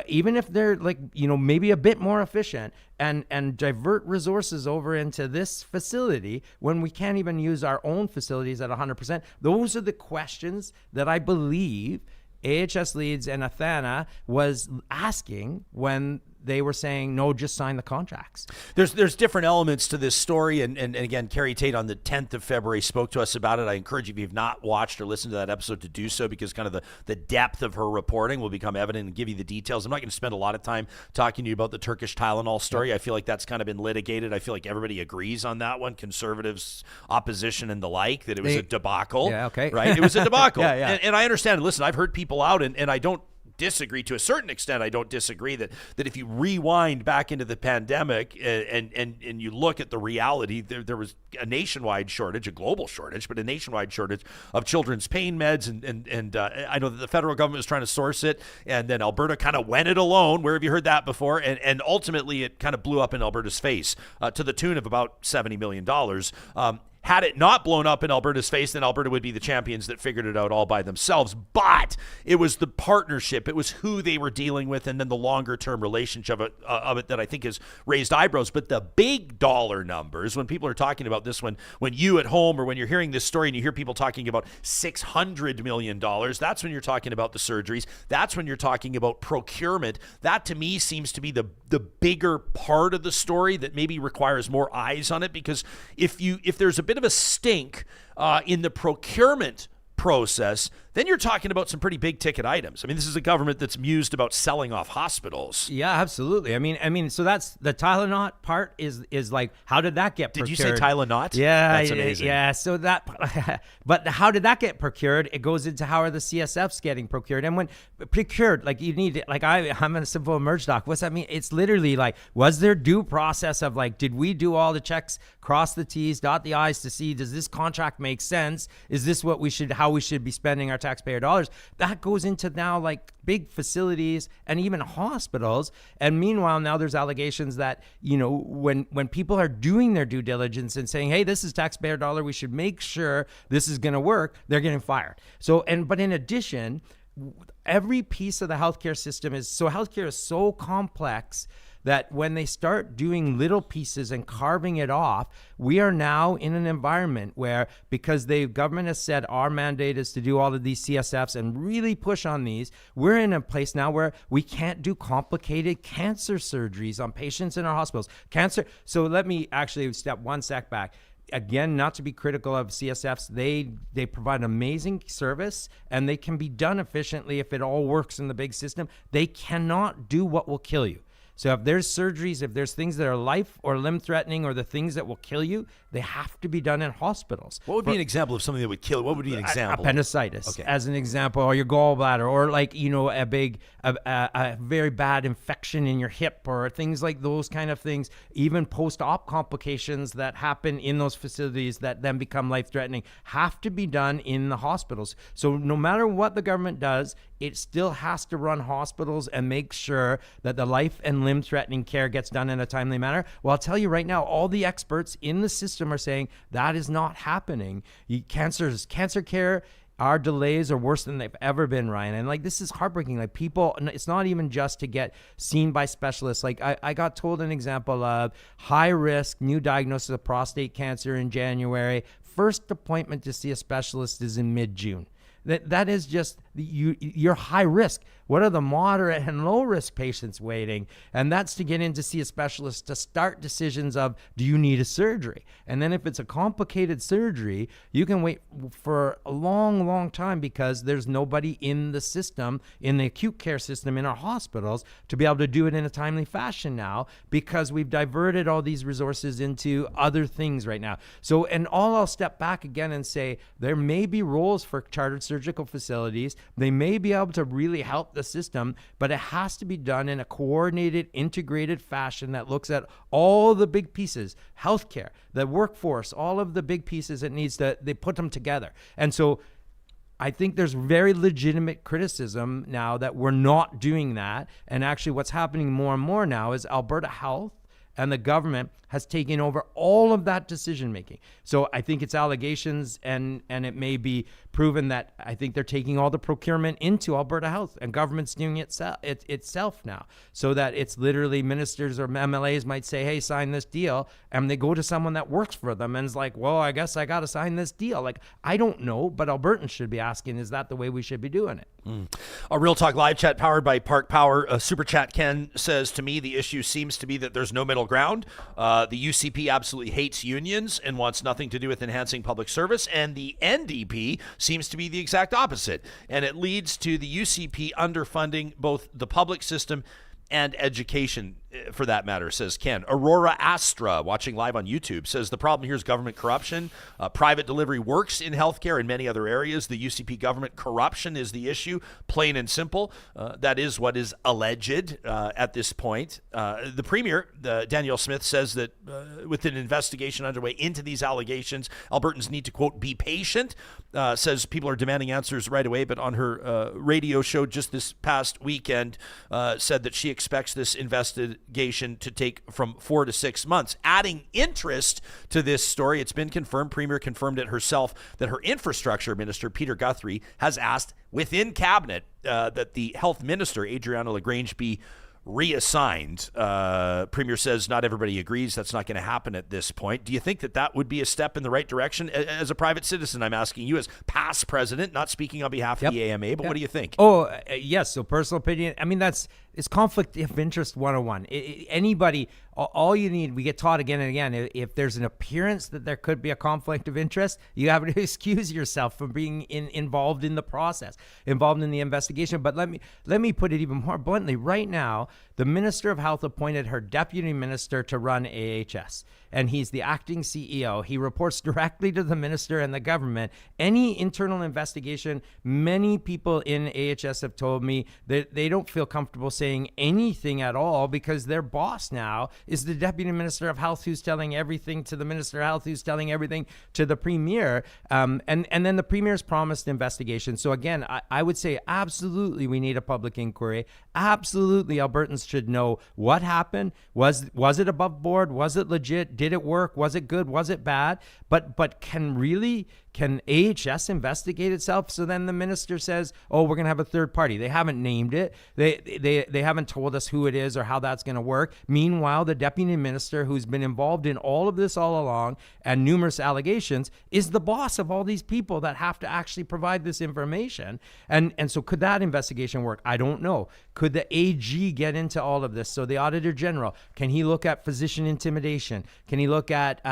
even if they're maybe a bit more efficient, and divert resources over into this facility when we can't even use our own facilities at 100%? Those are the questions that I believe AHS leads and Athana was asking when they were saying, no, just sign the contracts. There's different elements to this story, and again, Carrie Tate on the 10th of February spoke to us about it. I encourage you, if you've not watched or listened to that episode, to do so, because kind of the depth of her reporting will become evident and give you the details. I'm not going to spend a lot of time talking to you about the Turkish Tylenol story. I feel like that's kind of been litigated. I feel like everybody agrees on that one, conservatives, opposition, and the like, that it was a debacle. Yeah, okay. Right? It was a debacle. Yeah. And I understand. Listen, I've heard people out, and I don't disagree to a certain extent. I don't disagree that if you rewind back into the pandemic and you look at the reality, there was a nationwide shortage, a global shortage, but a nationwide shortage of children's pain meds, and I know that the federal government was trying to source it, and then Alberta kind of went it alone. Where have you heard that before? And ultimately it kind of blew up in Alberta's face to the tune of about $70 million. Had it not blown up in Alberta's face, then Alberta would be the champions that figured it out all by themselves. But it was the partnership. It was who they were dealing with, and then the longer-term relationship of it that I think has raised eyebrows. But the big dollar numbers, when people are talking about this, when you at home or when you're hearing this story and you hear people talking about $600 million, that's when you're talking about the surgeries. That's when you're talking about procurement. That, to me, seems to be the bigger part of the story that maybe requires more eyes on it, because if there's a bit of a stink in the procurement process, then you're talking about some pretty big ticket items. I mean, this is a government that's mused about selling off hospitals. Yeah, absolutely. I mean, so that's the Tylenol part is like, how did that get procured? Did you say Tylenol? Yeah, that's amazing. Yeah, so that, but how did that get procured? It goes into how are the CSFs getting procured, and when procured, like you need, like I'm a civil emerge doc. What's that mean? It's literally like, was there due process of like, did we do all the checks, cross the T's, dot the I's to see, does this contract make sense? Is this what how we should be spending our taxpayer dollars? That goes into now like big facilities and even hospitals. And meanwhile, now there's allegations that, when people are doing their due diligence and saying, hey, this is taxpayer dollar, we should make sure this is going to work, they're getting fired. But in addition, every piece of the healthcare system healthcare is so complex that when they start doing little pieces and carving it off, we are now in an environment where, because the government has said our mandate is to do all of these CSFs and really push on these, we're in a place now where we can't do complicated cancer surgeries on patients in our hospitals. So let me actually step one sec back. Again, not to be critical of CSFs, they provide an amazing service, and they can be done efficiently if it all works in the big system. They cannot do what will kill you. So if there's surgeries, if there's things that are life or limb threatening or the things that will kill you, they have to be done in hospitals. What would be an example of something that would kill you? What would be an example? Appendicitis, as an example, or your gallbladder, or like, a very bad infection in your hip, or things like those kind of things, even post-op complications that happen in those facilities that then become life-threatening, have to be done in the hospitals. So no matter what the government does, it still has to run hospitals and make sure that the life and limb-threatening care gets done in a timely manner. Well, I'll tell you right now, all the experts in the system are saying that is not happening. Cancer care, our delays are worse than they've ever been, Ryan. And like, this is heartbreaking. Like, people, it's not even just to get seen by specialists. Like, I got told an example of high risk, new diagnosis of prostate cancer in January. First appointment to see a specialist is in mid-June. That is just, you're high risk. What are the moderate and low risk patients waiting? And that's to get in to see a specialist to start decisions of, do you need a surgery? And then if it's a complicated surgery, you can wait for a long, long time, because there's nobody in the system, in the acute care system in our hospitals, to be able to do it in a timely fashion now, because we've diverted all these resources into other things right now. So, and I'll step back again and say, there may be roles for chartered surgical facilities. They may be able to really help the system, but it has to be done in a coordinated, integrated fashion that looks at all the big pieces, healthcare, the workforce, all of the big pieces. They put them together. And so I think there's very legitimate criticism now that we're not doing that. And actually what's happening more and more now is Alberta Health and the government has taken over all of that decision making. So I think it's allegations, and it may be proven that I think they're taking all the procurement into Alberta Health, and government's doing it itself now, so that it's literally ministers or MLAs might say, hey, sign this deal, and they go to someone that works for them and is like, well, I guess I got to sign this deal. Like, I don't know, but Albertans should be asking, is that the way we should be doing it? A Real Talk live chat powered by Park Power. Super Chat Ken says, to me, the issue seems to be that there's no middle ground. The UCP absolutely hates unions and wants nothing to do with enhancing public service, and the NDP seems to be the exact opposite. And it leads to the UCP underfunding both the public system and education, for that matter, says Ken. Aurora Astra, watching live on YouTube, says the problem here is government corruption. Private delivery works in healthcare and many other areas. The UCP government corruption is the issue, plain and simple. That is what is alleged at this point. The Premier, Danielle Smith, says that with an investigation underway into these allegations, Albertans need to, quote, be patient. Says people are demanding answers right away, but on her radio show just this past weekend said that she expects this investigation to take from 4 to 6 months. Adding interest to this story, it's been confirmed, Premier confirmed it herself, that her infrastructure minister, Peter Guthrie, has asked within cabinet that the health minister, Adriana LaGrange, be reassigned. Premier says not everybody agrees. That's not going to happen at this point. Do you think that that would be a step in the right direction? As a private citizen, I'm asking you as past president, not speaking on behalf of the AMA, but what do you think? Oh, yes. So personal opinion. I mean, it's conflict of interest 101. Anybody, all you need, we get taught again and again, if there's an appearance that there could be a conflict of interest, you have to excuse yourself from being involved in the process, involved in the investigation. But let me put it even more bluntly. Right now, the Minister of Health appointed her deputy minister to run AHS, and he's the acting CEO. He reports directly to the minister and the government. Any internal investigation, many people in AHS have told me that they don't feel comfortable saying anything at all because their boss now is the deputy minister of health, who's telling everything to the minister of health, who's telling everything to the premier. And then the premier's promised investigation. So again, I would say absolutely we need a public inquiry. Absolutely, Albertans should know what happened. Was it above board? Was it legit? Did it work? Was it good? Was it bad? But can AHS investigate itself? So then the minister says, oh, we're going to have a third party. They haven't named it. They haven't told us who it is or how that's going to work. Meanwhile, the deputy minister, who's been involved in all of this all along and numerous allegations, is the boss of all these people that have to actually provide this information. And so could that investigation work? I don't know. Could the AG get into all of this? So the Auditor General, can he look at physician intimidation? Can he look at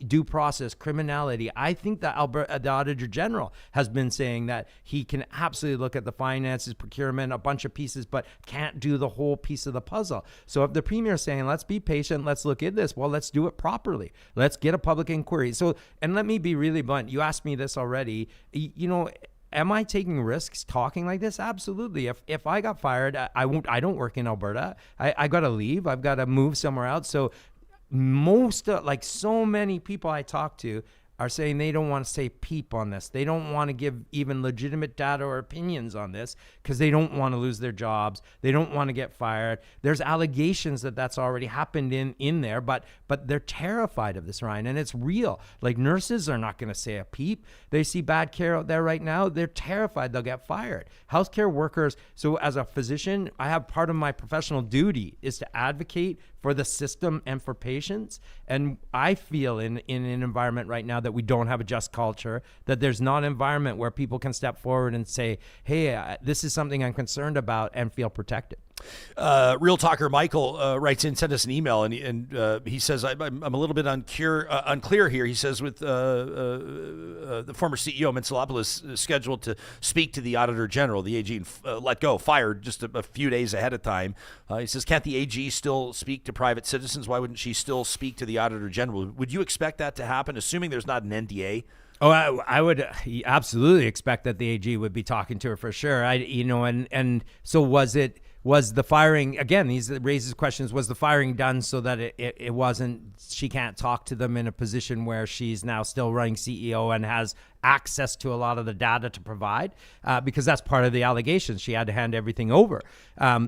due process, criminality? I think that the Auditor General has been saying that he can absolutely look at the finances, procurement, a bunch of pieces, but can't do the whole piece of the puzzle. So if the Premier is saying, let's be patient, let's look at this, well, let's do it properly. Let's get a public inquiry. So, and let me be really blunt. You asked me this already. Am I taking risks talking like this? Absolutely. If I got fired, I don't work in Alberta. I got to leave. I've got to move somewhere else. So so many people I talk to are saying they don't want to say peep on this. They don't want to give even legitimate data or opinions on this because they don't want to lose their jobs. They don't want to get fired. There's allegations that that's already happened in there, but they're terrified of this, Ryan, and it's real. Like, nurses are not going to say a peep. They see bad care out there right now. They're terrified they'll get fired. Healthcare workers. So as a physician, I have part of my professional duty is to advocate for the system and for patients. And I feel in an environment right now that we don't have a just culture, that there's not an environment where people can step forward and say, hey, this is something I'm concerned about, and feel protected. Real Talker Michael writes in, sent us an email, and he says, I'm a little bit unclear here. He says with the former CEO of Minneapolis scheduled to speak to the Auditor General, the AG, fired just a few days ahead of time. He says, can't the AG still speak to private citizens? Why wouldn't she still speak to the Auditor General? Would you expect that to happen, assuming there's not an NDA? Oh, I would absolutely expect that the AG would be talking to her for sure. And so was it was the firing, again, these raises questions, was the firing done so that it wasn't, she can't talk to them in a position where she's now still running CEO and has access to a lot of the data to provide, because that's part of the allegations. She had to hand everything over.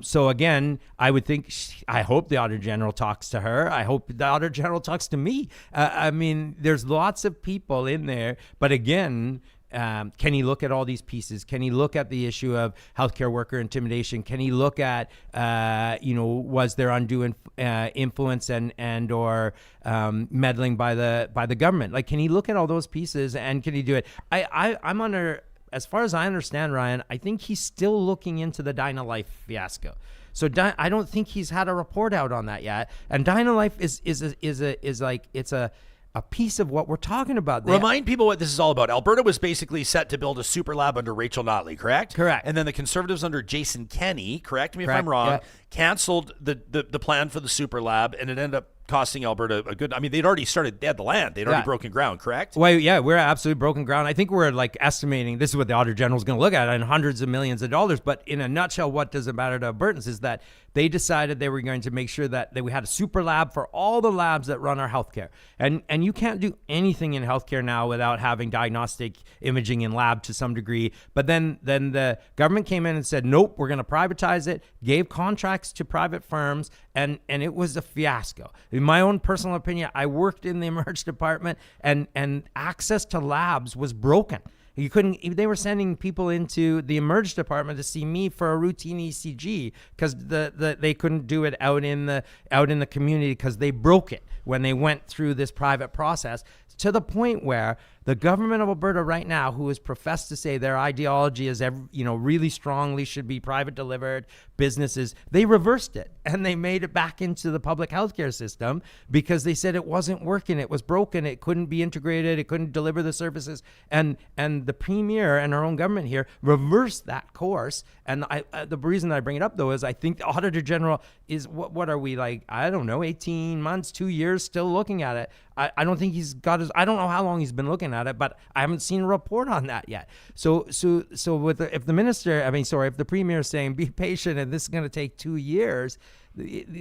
So again, I would think, I hope the Auditor General talks to her. I hope the Auditor General talks to me. I mean, there's lots of people in there, but again, can he look at all these pieces? Can he look at the issue of healthcare worker intimidation? Can he look at, was there undue influence and or meddling by the government? Like, can he look at all those pieces and can he do it? I'm under, as far as I understand, Ryan, I think he's still looking into the Dynalife fiasco. So I don't think he's had a report out on that yet. And Dynalife is like, it's a piece of what we're talking about. Remind people what this is all about. Alberta was basically set to build a super lab under Rachel Notley, correct? Correct. And then the Conservatives under Jason Kenney, correct me if I'm wrong, canceled the plan for the super lab, and it ended up costing Alberta a good, I mean, they'd already started, they had the land, they'd already broken ground, correct? Well, yeah, we're absolutely broken ground. I think we're like estimating, this is what the Auditor General is going to look at, in hundreds of millions of dollars. But in a nutshell, what does it matter to Albertans is that they decided they were going to make sure that we had a super lab for all the labs that run our healthcare. And you can't do anything in healthcare now without having diagnostic imaging in lab to some degree. But then the government came in and said, nope, we're going to privatize it, gave contracts to private firms, and it was a fiasco. In my own personal opinion, I worked in the emerge department, and access to labs was broken. You couldn't, they were sending people into the emerge department to see me for a routine ECG because they couldn't do it out in the community because they broke it when they went through this private process, to the point where the government of Alberta right now, who has professed to say their ideology is, really strongly should be private delivered businesses, they reversed it and they made it back into the public healthcare system because they said it wasn't working, it was broken, it couldn't be integrated, it couldn't deliver the services, and the Premier and our own government here reversed that course. And the reason that I bring it up though is I think the Auditor General is, what are we, like, I don't know, 18 months, 2 years still looking at it. I don't think he's got I don't know how long he's been looking at it, but I haven't seen a report on that yet. So with if the Premier is saying be patient and this is going to take 2 years,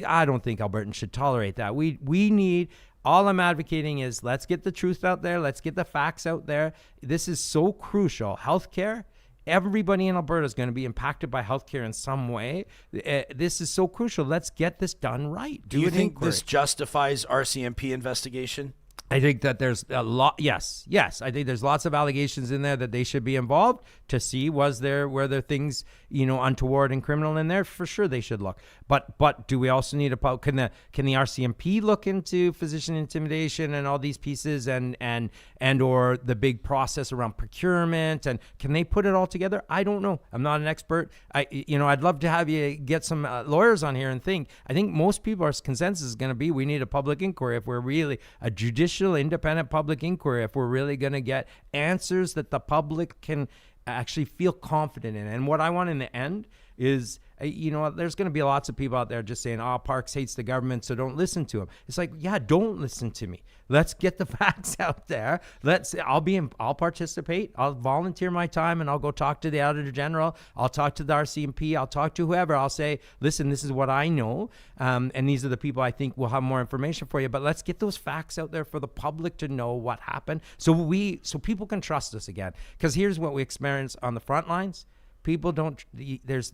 I don't think Albertans should tolerate that. We need, all I'm advocating is let's get the truth out there. Let's get the facts out there. This is so crucial. Healthcare, everybody in Alberta is going to be impacted by healthcare in some way. This is so crucial. Let's get this done right. Do you think this justifies RCMP investigation? I think that there's a lot. Yes. I think there's lots of allegations in there that they should be involved to see were there things, untoward and criminal in there. For sure, they should look. But do we also need can the RCMP look into physician intimidation and all these pieces and or the big process around procurement, and can they put it all together? I don't know. I'm not an expert. I'd love to have you get some lawyers on here and think. I think most people, our consensus is going to be we need a public inquiry if we're really a judicial independent public inquiry, if we're really going to get answers that the public can actually feel confident in. And what I want in the end is, there's going to be lots of people out there just saying, Parks hates the government, so don't listen to him. It's like, yeah, don't listen to me. Let's get the facts out there. I'll participate. I'll volunteer my time and I'll go talk to the Auditor General. I'll talk to the RCMP. I'll talk to whoever. I'll say, listen, this is what I know. And these are the people I think will have more information for you. But let's get those facts out there for the public to know what happened. So people can trust us again. Because here's what we experience on the front lines. People don't, there's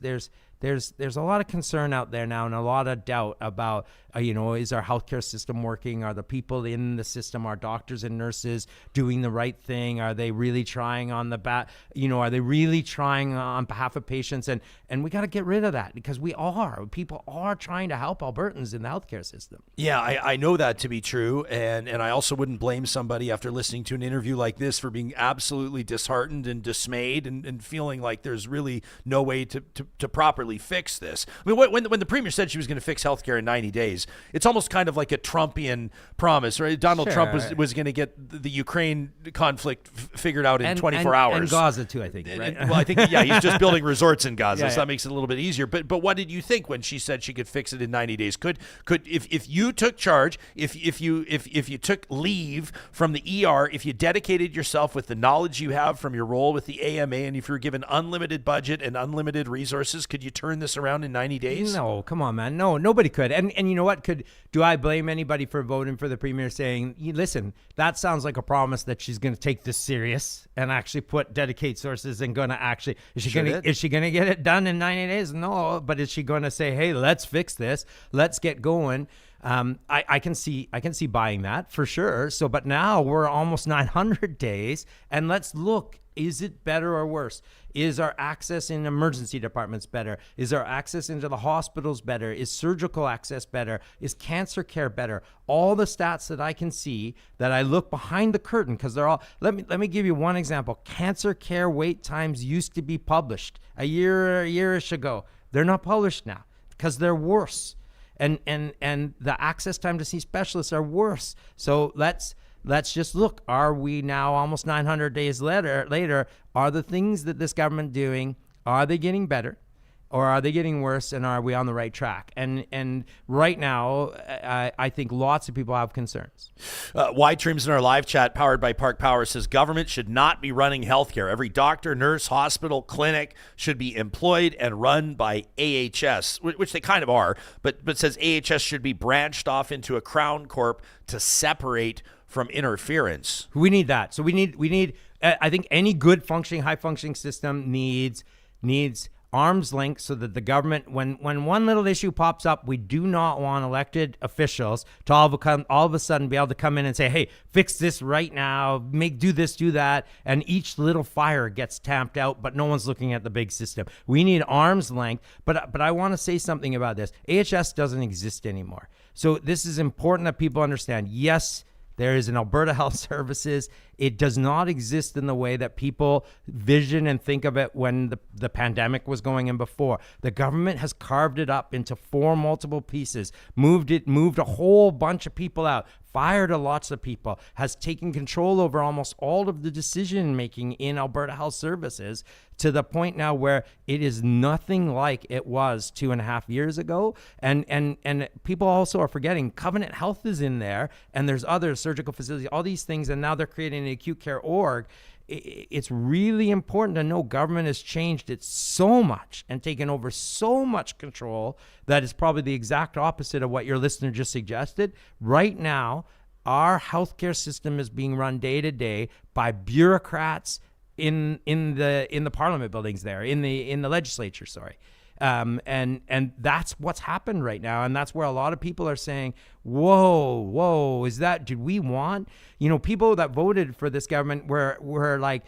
a lot of concern out there now and a lot of doubt about, is our healthcare system working? Are the people in the system, our doctors and nurses, doing the right thing? Are they really trying on are they really trying on behalf of patients? And we got to get rid of that because people are trying to help Albertans in the healthcare system. Yeah, I know that to be true. And I also wouldn't blame somebody after listening to an interview like this for being absolutely disheartened and dismayed and feeling like there's really no way to properly fix this. I mean, when the Premier said she was going to fix healthcare in 90 days, it's almost kind of like a Trumpian promise, right? Donald Trump was going to get the Ukraine conflict figured out in 24 hours. And Gaza too, I think, right? Well, I think, he's just building resorts in Gaza, so that makes it a little bit easier. But what did you think when she said she could fix it in 90 days? Could if you took charge, if you took leave from the ER, if you dedicated yourself with the knowledge you have from your role with the AMA, and if you were given unlimited budget and unlimited resources, could you turn this around in 90 days? No, come on, man. No, nobody could. And you know what? Do I blame anybody for voting for the premier saying, listen, that sounds like a promise that she's going to take this serious and actually dedicate sources and going to actually, is she going to get it done in 90 days? No, but is she going to say, hey, let's fix this. Let's get going. I can see buying that for sure. So, but now we're almost 900 days, and let's look. Is it better or worse? Is our access in emergency departments better? Is our access into the hospitals better? Is surgical access better? Is cancer care better? All the stats that I can see that I look behind the curtain, because they're all, let me give you one example. Cancer care wait times used to be published a year-ish ago. They're not published now because they're worse. And the access time to see specialists are worse. So let's just look. Are we now almost 900 days later? Are the things that this government doing, are they getting better? Or are they getting worse, and are we on the right track? And right now, I think lots of people have concerns. Wide Trims in our live chat, powered by Park Power, says government should not be running healthcare. Every doctor, nurse, hospital, clinic should be employed and run by AHS, which they kind of are, but says AHS should be branched off into a crown corp to separate from interference. We need that. So we need. I think any good functioning, high functioning system needs arm's length, so that the government, when one little issue pops up, we do not want elected officials to all of a sudden be able to come in and say, hey, fix this right now, do this, do that, and each little fire gets tamped out, but no one's looking at the big system. We need arm's length, but I want to say something about this. AHS doesn't exist anymore. So this is important that people understand. Yes, there is an Alberta Health Services. It does not exist in the way that people vision and think of it when the pandemic was going in before. The government has carved it up into 4 multiple pieces, moved a whole bunch of people out, fired lots of people, has taken control over almost all of the decision making in Alberta Health Services, to the point now where it is nothing like it was 2.5 years ago. And people also are forgetting Covenant Health is in there, and there's other surgical facilities, all these things, and now they're creating an acute care org. It's really important to know government has changed it so much and taken over so much control that is probably the exact opposite of what your listener just suggested. Right now, our healthcare system is being run day to day by bureaucrats in the parliament buildings there, in the legislature, sorry. And that's what's happened right now. And that's where a lot of people are saying, whoa, did we want, people that voted for this government were like,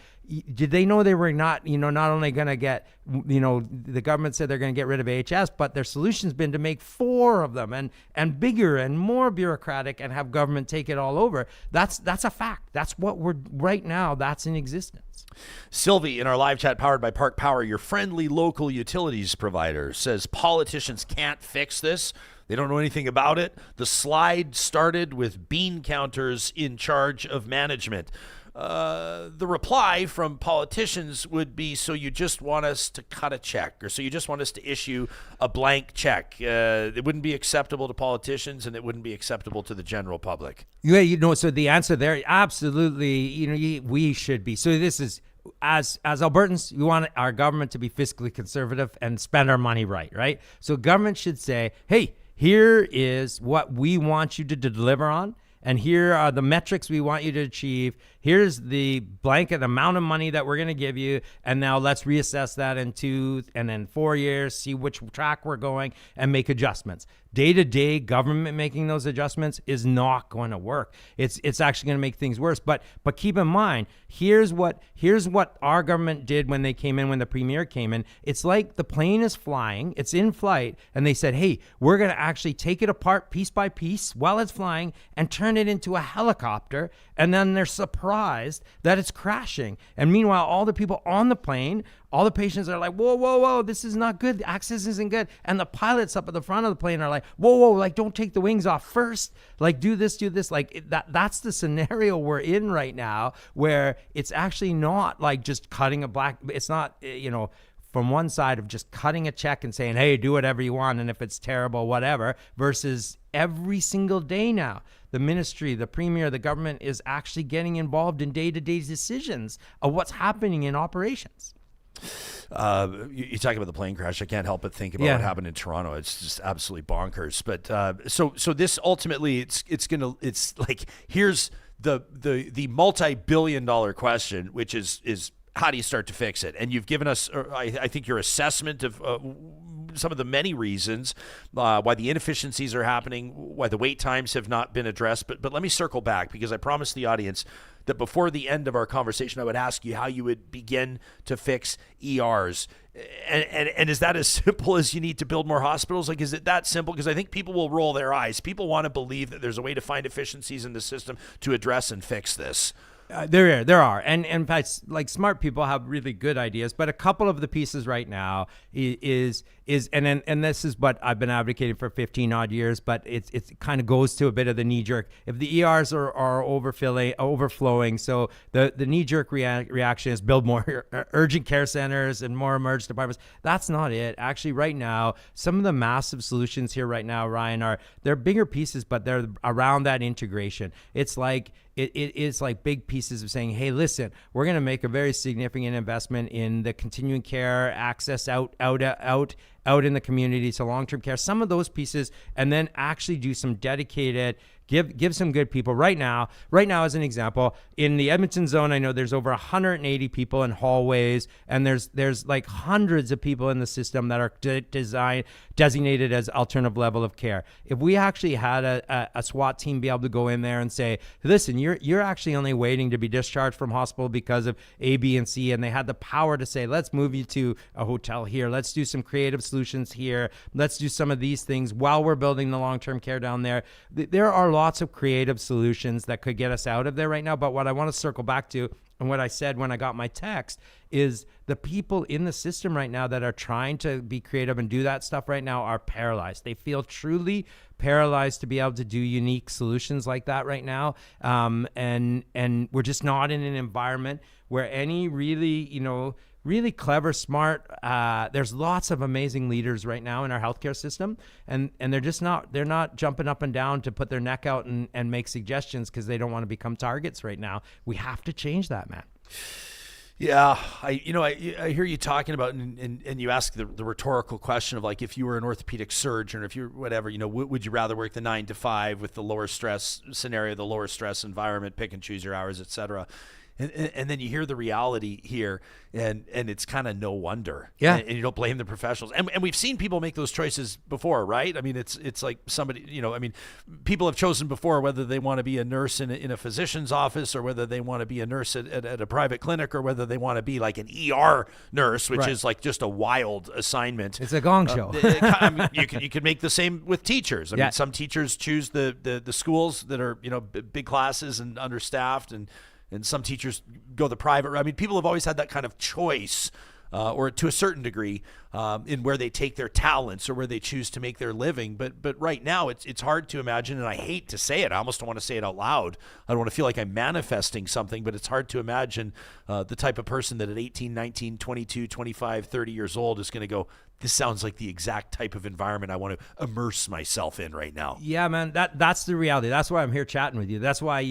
did they know they were not only going to get, the government said they're going to get rid of AHS, but their solution's been to make 4 of them and bigger and more bureaucratic and have government take it all over. That's a fact. That's what we're right now. That's in existence. Sylvie in our live chat, powered by Park Power, your friendly local utilities provider, says politicians can't fix this. They don't know anything about it. The slide started with bean counters in charge of management. The reply from politicians would be, so you just want us to cut a check, or so you just want us to issue a blank check. It wouldn't be acceptable to politicians, and it wouldn't be acceptable to the general public. Yeah, so the answer there, absolutely, we should be. So this is, as Albertans, we want our government to be fiscally conservative and spend our money right? So government should say, hey, here is what we want you to deliver on, and here are the metrics we want you to achieve. Here's the blanket amount of money that we're going to give you, and now let's reassess that in 2 and then 4 years, see which track we're going, and make adjustments. Day-to-day government making those adjustments is not going to work. It's actually going to make things worse. But keep in mind, here's what our government did when they came in, when the premier came in. It's like the plane is flying, it's in flight, and they said, hey, we're going to actually take it apart piece by piece while it's flying and turn it into a helicopter, and then they're surprised that it's crashing. And meanwhile, all the people on the plane, all the patients are like, whoa, this is not good. The access isn't good. And the pilots up at the front of the plane are like, whoa, like, don't take the wings off first. Like, do this. Like, that's the scenario we're in right now, where it's actually not like just cutting it's not, from one side of just cutting a check and saying, hey, do whatever you want, and if it's terrible, whatever, versus every single day now, the ministry, the premier, the government is actually getting involved in day-to-day decisions of what's happening in operations. You talk about the plane crash. I can't help but think about what happened in Toronto. It's just absolutely bonkers. But so this ultimately, it's like, here's the multi-billion-dollar question, which is how do you start to fix it? And you've given us, I think, your assessment of some of the many reasons why the inefficiencies are happening, why the wait times have not been addressed. But let me circle back, because I promised the audience that before the end of our conversation, I would ask you how you would begin to fix ERs. And is that as simple as you need to build more hospitals? Like, is it that simple? Because I think people will roll their eyes. People want to believe that there's a way to find efficiencies in the system to address and fix this. There are, and in fact, like, smart people have really good ideas, but a couple of the pieces right now is and this is what I've been advocating for 15 odd years, but it kind of goes to a bit of the knee jerk. If the ERs are overflowing, so the knee jerk reaction is build more urgent care centers and more emergency departments. That's not it. Actually, right now, some of the massive solutions here right now, Ryan, they're bigger pieces, but they're around that integration. It's like it's like big pieces of saying, hey, listen, we're going to make a very significant investment in the continuing care access out in the community to long-term care, some of those pieces, and then actually do some dedicated, give some good people. Right now, as an example, in the Edmonton zone, I know there's over 180 people in hallways, and there's like hundreds of people in the system that are designated as alternative level of care. If we actually had a SWAT team be able to go in there and say, listen, you're actually only waiting to be discharged from hospital because of A, B, and C, and they had the power to say, let's move you to a hotel here, let's do some creative solutions here, let's do some of these things while we're building the long-term care down there. There are lots of creative solutions that could get us out of there right now. But what I want to circle back to, and what I said when I got my text, is the people in the system right now that are trying to be creative and do that stuff right now are paralyzed. They feel truly paralyzed to be able to do unique solutions like that right now. And we're just not in an environment where any really clever, smart, there's lots of amazing leaders right now in our healthcare system, and they're not jumping up and down to put their neck out and make suggestions because they don't want to become targets right now. We have to change that, man. Yeah, I hear you talking about, and you ask the rhetorical question of, like, if you were an orthopedic surgeon, or if you're whatever, would you rather work the 9 to 5 with the lower stress scenario, the lower stress environment, pick and choose your hours, et cetera? And then you hear the reality here, and it's kind of no wonder. Yeah. And you don't blame the professionals. And we've seen people make those choices before, right? I mean, it's like somebody, people have chosen before whether they want to be a nurse in a physician's office, or whether they want to be a nurse at a private clinic, or whether they want to be like an ER nurse, which is like just a wild assignment. It's a gong show. I mean, you could make the same with teachers. I mean, some teachers choose the schools that are, big classes and understaffed, and some teachers go the private route. I mean, people have always had that kind of choice, or to a certain degree, in where they take their talents or where they choose to make their living. But right now, it's hard to imagine, and I hate to say it. I almost don't want to say it out loud. I don't want to feel like I'm manifesting something, but it's hard to imagine the type of person that at 18, 19, 22, 25, 30 years old is going to go, this sounds like the exact type of environment I want to immerse myself in right now. Yeah, man, that's the reality. That's why I'm here chatting with you. That's why,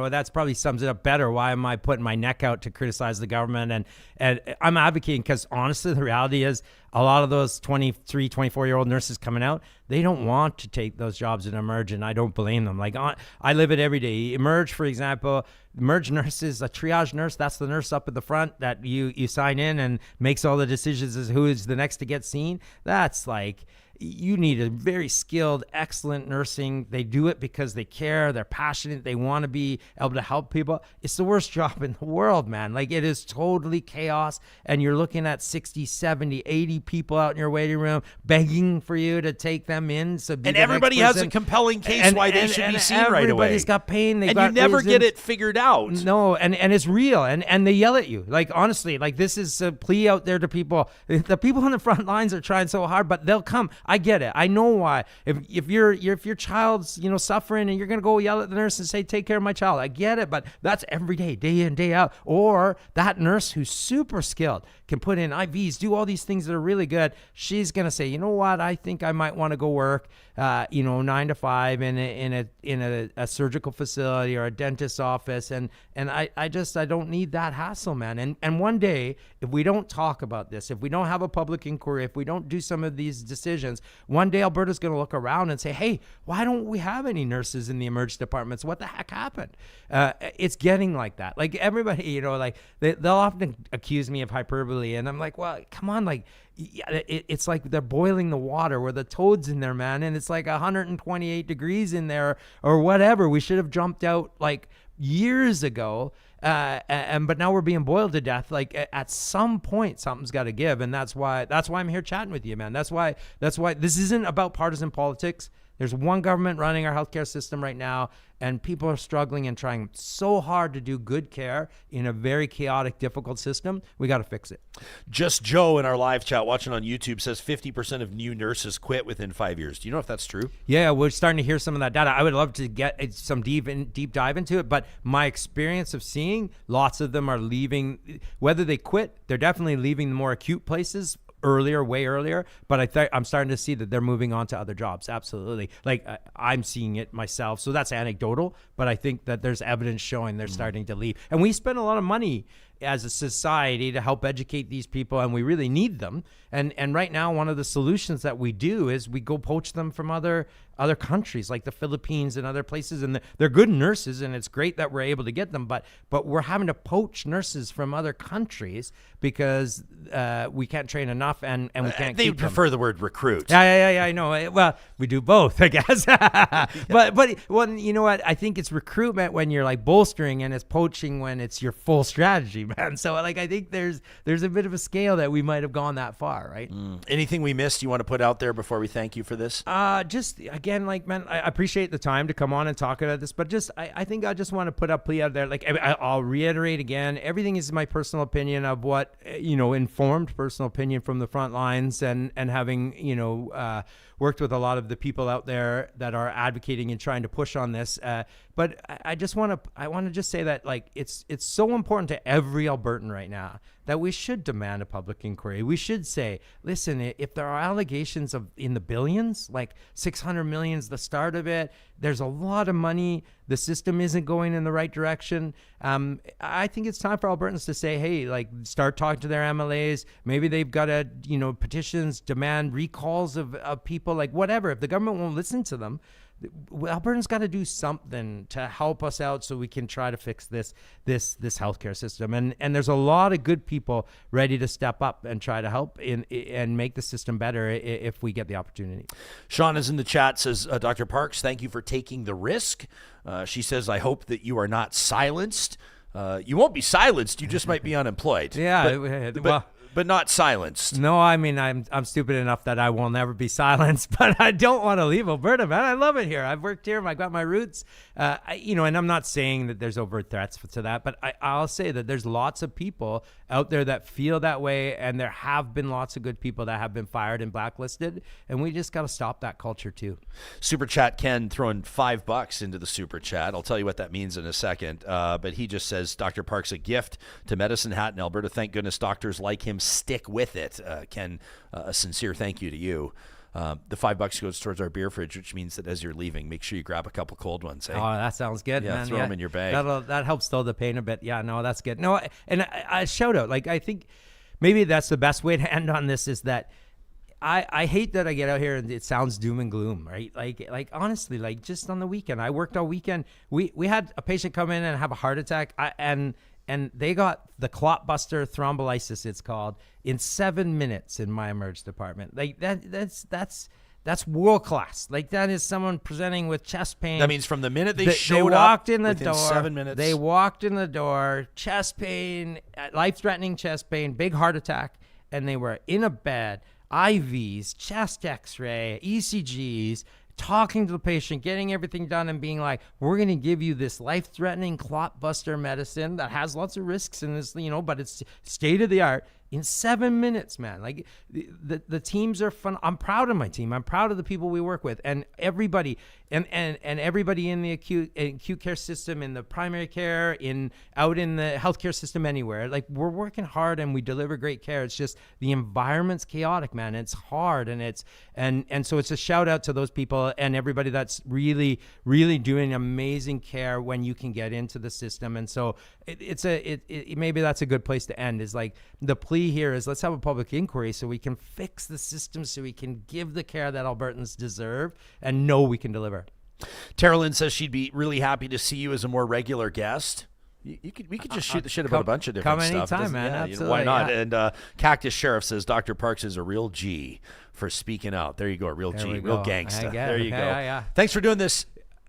that's probably sums it up better. Why am I putting my neck out to criticize the government? And I'm advocating because, honestly, the reality is a lot of those 23, 24-year-old nurses coming out, they don't want to take those jobs in Emerge, and I don't blame them. Like, I live it every day. Emerge, for example, Emerge nurses, a triage nurse, that's the nurse up at the front that you sign in and makes all the decisions as who is the next to get seen. That's like, you need a very skilled, excellent nursing. They do it because they care, they're passionate, they want to be able to help people. It's the worst job in the world, man. Like, it is totally chaos, and you're looking at 60, 70, 80 people out in your waiting room begging for you to take them in. And everybody has a compelling case why they should be seen right away. Everybody's got pain. And you never get it figured out. No, and it's real, and they yell at you. Like, honestly, like, this is a plea out there to people. The people on the front lines are trying so hard, but they'll come. I get it. I know why. If your child's suffering and you're gonna go yell at the nurse and say, take care of my child, I get it. But that's every day in, day out. Or that nurse who's super skilled can put in IVs, do all these things that are really good. She's gonna say, you know what? I think I might want to go work, 9 to 5 in a surgical facility or a dentist's office, and I don't need that hassle, man. And one day, if we don't talk about this, if we don't have a public inquiry, if we don't do some of these decisions, one day Alberta's going to look around and say, hey, why don't we have any nurses in the emergency departments? What the heck happened? It's getting like that. Like everybody, they'll often accuse me of hyperbole, and I'm like, well, come on, like, it's like they're boiling the water where the toad's in there, man, and it's like 128 degrees in there or whatever. We should have jumped out like years ago, but now we're being boiled to death. Like at some point, something's got to give, and that's why I'm here chatting with you, man. That's why this isn't about partisan politics. There's one government running our healthcare system right now, and people are struggling and trying so hard to do good care in a very chaotic, difficult system. We got to fix it. Just Joe in our live chat watching on YouTube says 50% of new nurses quit within 5 years. Do you know if that's true? Yeah, we're starting to hear some of that data. I would love to get some deep dive into it, but my experience of seeing lots of them are leaving. Whether they quit, they're definitely leaving the more acute places way earlier, but I'm starting to see that they're moving on to other jobs. Absolutely. Like I'm seeing it myself. So that's anecdotal, but I think that there's evidence showing they're starting to leave. And we spend a lot of money as a society to help educate these people, and we really need them. And right now, one of the solutions that we do is we go poach them from other countries like the Philippines and other places, and they're good nurses, and it's great that we're able to get them, but we're having to poach nurses from other countries because we can't train enough, and we can't they keep prefer them. the word recruit. Yeah, I know. Well, we do both, I guess. But well, you know what? I think it's recruitment when you're like bolstering, and it's poaching when it's your full strategy, man. So like I think there's a bit of a scale that we might have gone that far, right? Anything we missed you want to put out there before we thank you for this? Just again, like, man, I appreciate the time to come on and talk about this, but just I think I just want to put a plea out there. Like I'll reiterate again, everything is my personal opinion of what, informed personal opinion from the front lines, and having, worked with a lot of the people out there that are advocating and trying to push on this. But I want to just say that, like, it's so important to every Albertan right now that we should demand a public inquiry. We should say, listen, if there are allegations in the billions, like 600 million is the start of it, there's a lot of money. The system isn't going in the right direction. I think it's time for Albertans to say, hey, like, start talking to their MLAs. Maybe they've got to, petitions, demand recalls of people, like whatever. If the government won't listen to them, Albertans got to do something to help us out so we can try to fix this healthcare system. And there's a lot of good people ready to step up and try to help and make the system better if we get the opportunity. Sean is in the chat, says, Dr. Parks, thank you for taking the risk. She says, I hope that you are not silenced. You won't be silenced. You just might be unemployed. Yeah. But not silenced. No, I mean, I'm stupid enough that I will never be silenced, but I don't want to leave Alberta, man. I love it here. I've worked here. I got my roots, and I'm not saying that there's overt threats to that, but I'll say that there's lots of people out there that feel that way, and there have been lots of good people that have been fired and blacklisted, and we just got to stop that culture too. Super Chat Ken throwing $5 into the Super Chat. I'll tell you what that means in a second, but he just says, Dr. Parks, a gift to Medicine Hat in Alberta. Thank goodness doctors like him stick with it. Ken, a sincere thank you to you. The $5 goes towards our beer fridge, which means that as you're leaving, make sure you grab a couple cold ones. Eh? Oh, that sounds good, man. Throw them in your bag. That helps dull the pain a bit. Yeah, no, that's good. No, and I shout out, like, I think maybe that's the best way to end on this, is that I hate that I get out here and it sounds doom and gloom, right? Like honestly, like just on the weekend, I worked all weekend. We had a patient come in and have a heart attack, and they got the clot buster thrombolysis, it's called, in 7 minutes in my emergency department. Like that's world class. Like, that is someone presenting with chest pain. That means from the minute they showed walked up in the within door, 7 minutes. They walked in the door, chest pain, life-threatening chest pain, big heart attack, and they were in a bed, IVs, chest X-ray, ECGs, talking to the patient, getting everything done, and being like, we're going to give you this life-threatening clot buster medicine that has lots of risks in this, but it's state of the art. in 7 minutes, man. Like the teams are fun. I'm proud of my team. I'm proud of the people we work with, and everybody, and everybody in the acute care system, in the primary care, out in the healthcare system, anywhere. Like, we're working hard and we deliver great care. It's just the environment's chaotic, man. It's hard, and so it's a shout out to those people and everybody that's really, really doing amazing care when you can get into the system. And so maybe that's a good place to end. Is like, the plea here is, let's have a public inquiry so we can fix the system, so we can give the care that Albertans deserve and know we can deliver. Tara Lynn says she'd be really happy to see you as a more regular guest. We could just shoot the shit about a bunch of different stuff. Come anytime, man. Absolutely, why not? Yeah. And Cactus Sheriff says Dr. Parks is a real G for speaking out. There you go, a real G, real gangsta. There you go. Yeah. Thanks for doing this.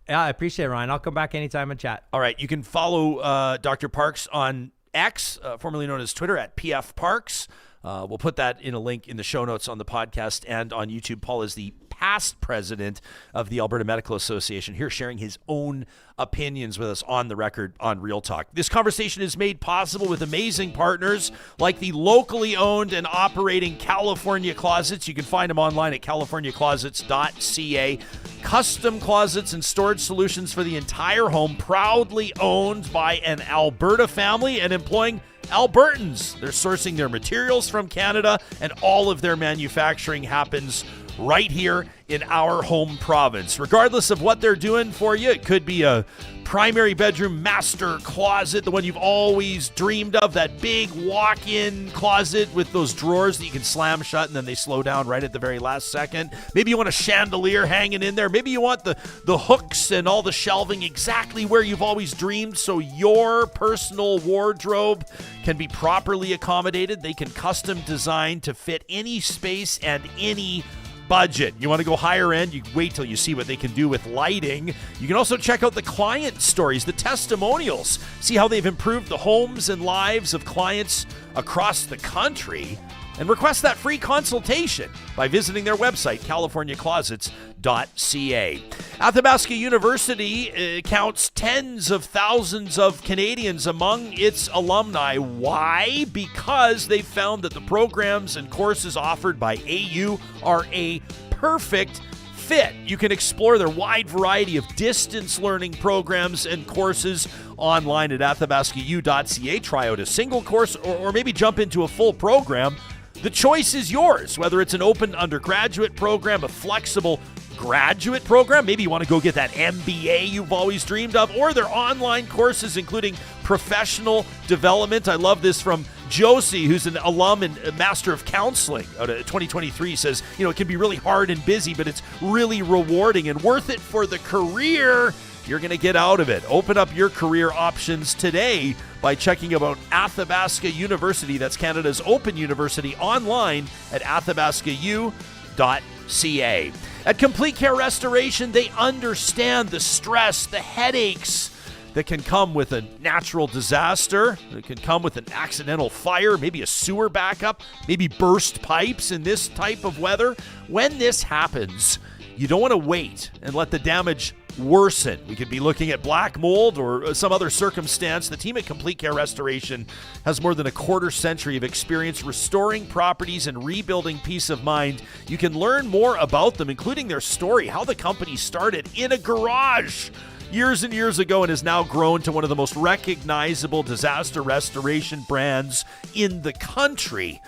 Yeah, I appreciate it, Ryan. I'll come back anytime and chat. All right, you can follow Dr. Parks on X, formerly known as Twitter, at PF Parks. We'll put that in a link in the show notes on the podcast and on YouTube. Paul is the past president of the Alberta Medical Association, here sharing his own opinions with us on the record on Real Talk. This conversation is made possible with amazing partners like the locally owned and operating California Closets. You can find them online at californiaclosets.ca. Custom closets and storage solutions for the entire home, proudly owned by an Alberta family and employing Albertans. They're sourcing their materials from Canada, and all of their manufacturing happens right here in our home province. Regardless of what they're doing for you, it could be a primary bedroom master closet, the one you've always dreamed of, that big walk-in closet with those drawers that you can slam shut and then they slow down right at the very last second. Maybe you want a chandelier hanging in there. Maybe you want the hooks and all the shelving exactly where you've always dreamed, so your personal wardrobe can be properly accommodated. They can custom design to fit any space and any budget. You want to go higher end, you wait till you see what they can do with lighting. You can also check out the client stories, the testimonials, see how they've improved the homes and lives of clients across the country, and request that free consultation by visiting their website, californiaclosets.ca. Athabasca University counts tens of thousands of Canadians among its alumni. Why? Because they found that the programs and courses offered by AU are a perfect fit. You can explore their wide variety of distance learning programs and courses online at athabascau.ca. Try out a single course or maybe jump into a full program. The choice is yours, whether it's an open undergraduate program, a flexible graduate program, maybe you want to go get that MBA you've always dreamed of, or their online courses including professional development. I love this from Josie, who's an alum and a master of counseling out of 2023, says, it can be really hard and busy, but it's really rewarding and worth it for the career you're going to get out of it. Open up your career options today by checking out Athabasca University. That's Canada's open university, online at athabascau.ca. At Complete Care Restoration, they understand the stress, the headaches that can come with a natural disaster. It can come with an accidental fire, maybe a sewer backup, maybe burst pipes in this type of weather. When this happens, you don't want to wait and let the damage worsen. We could be looking at black mold or some other circumstance. The team at Complete Care Restoration has more than a quarter century of experience restoring properties and rebuilding peace of mind. You can learn more about them, including their story, how the company started in a garage years and years ago and has now grown to one of the most recognizable disaster restoration brands in the country.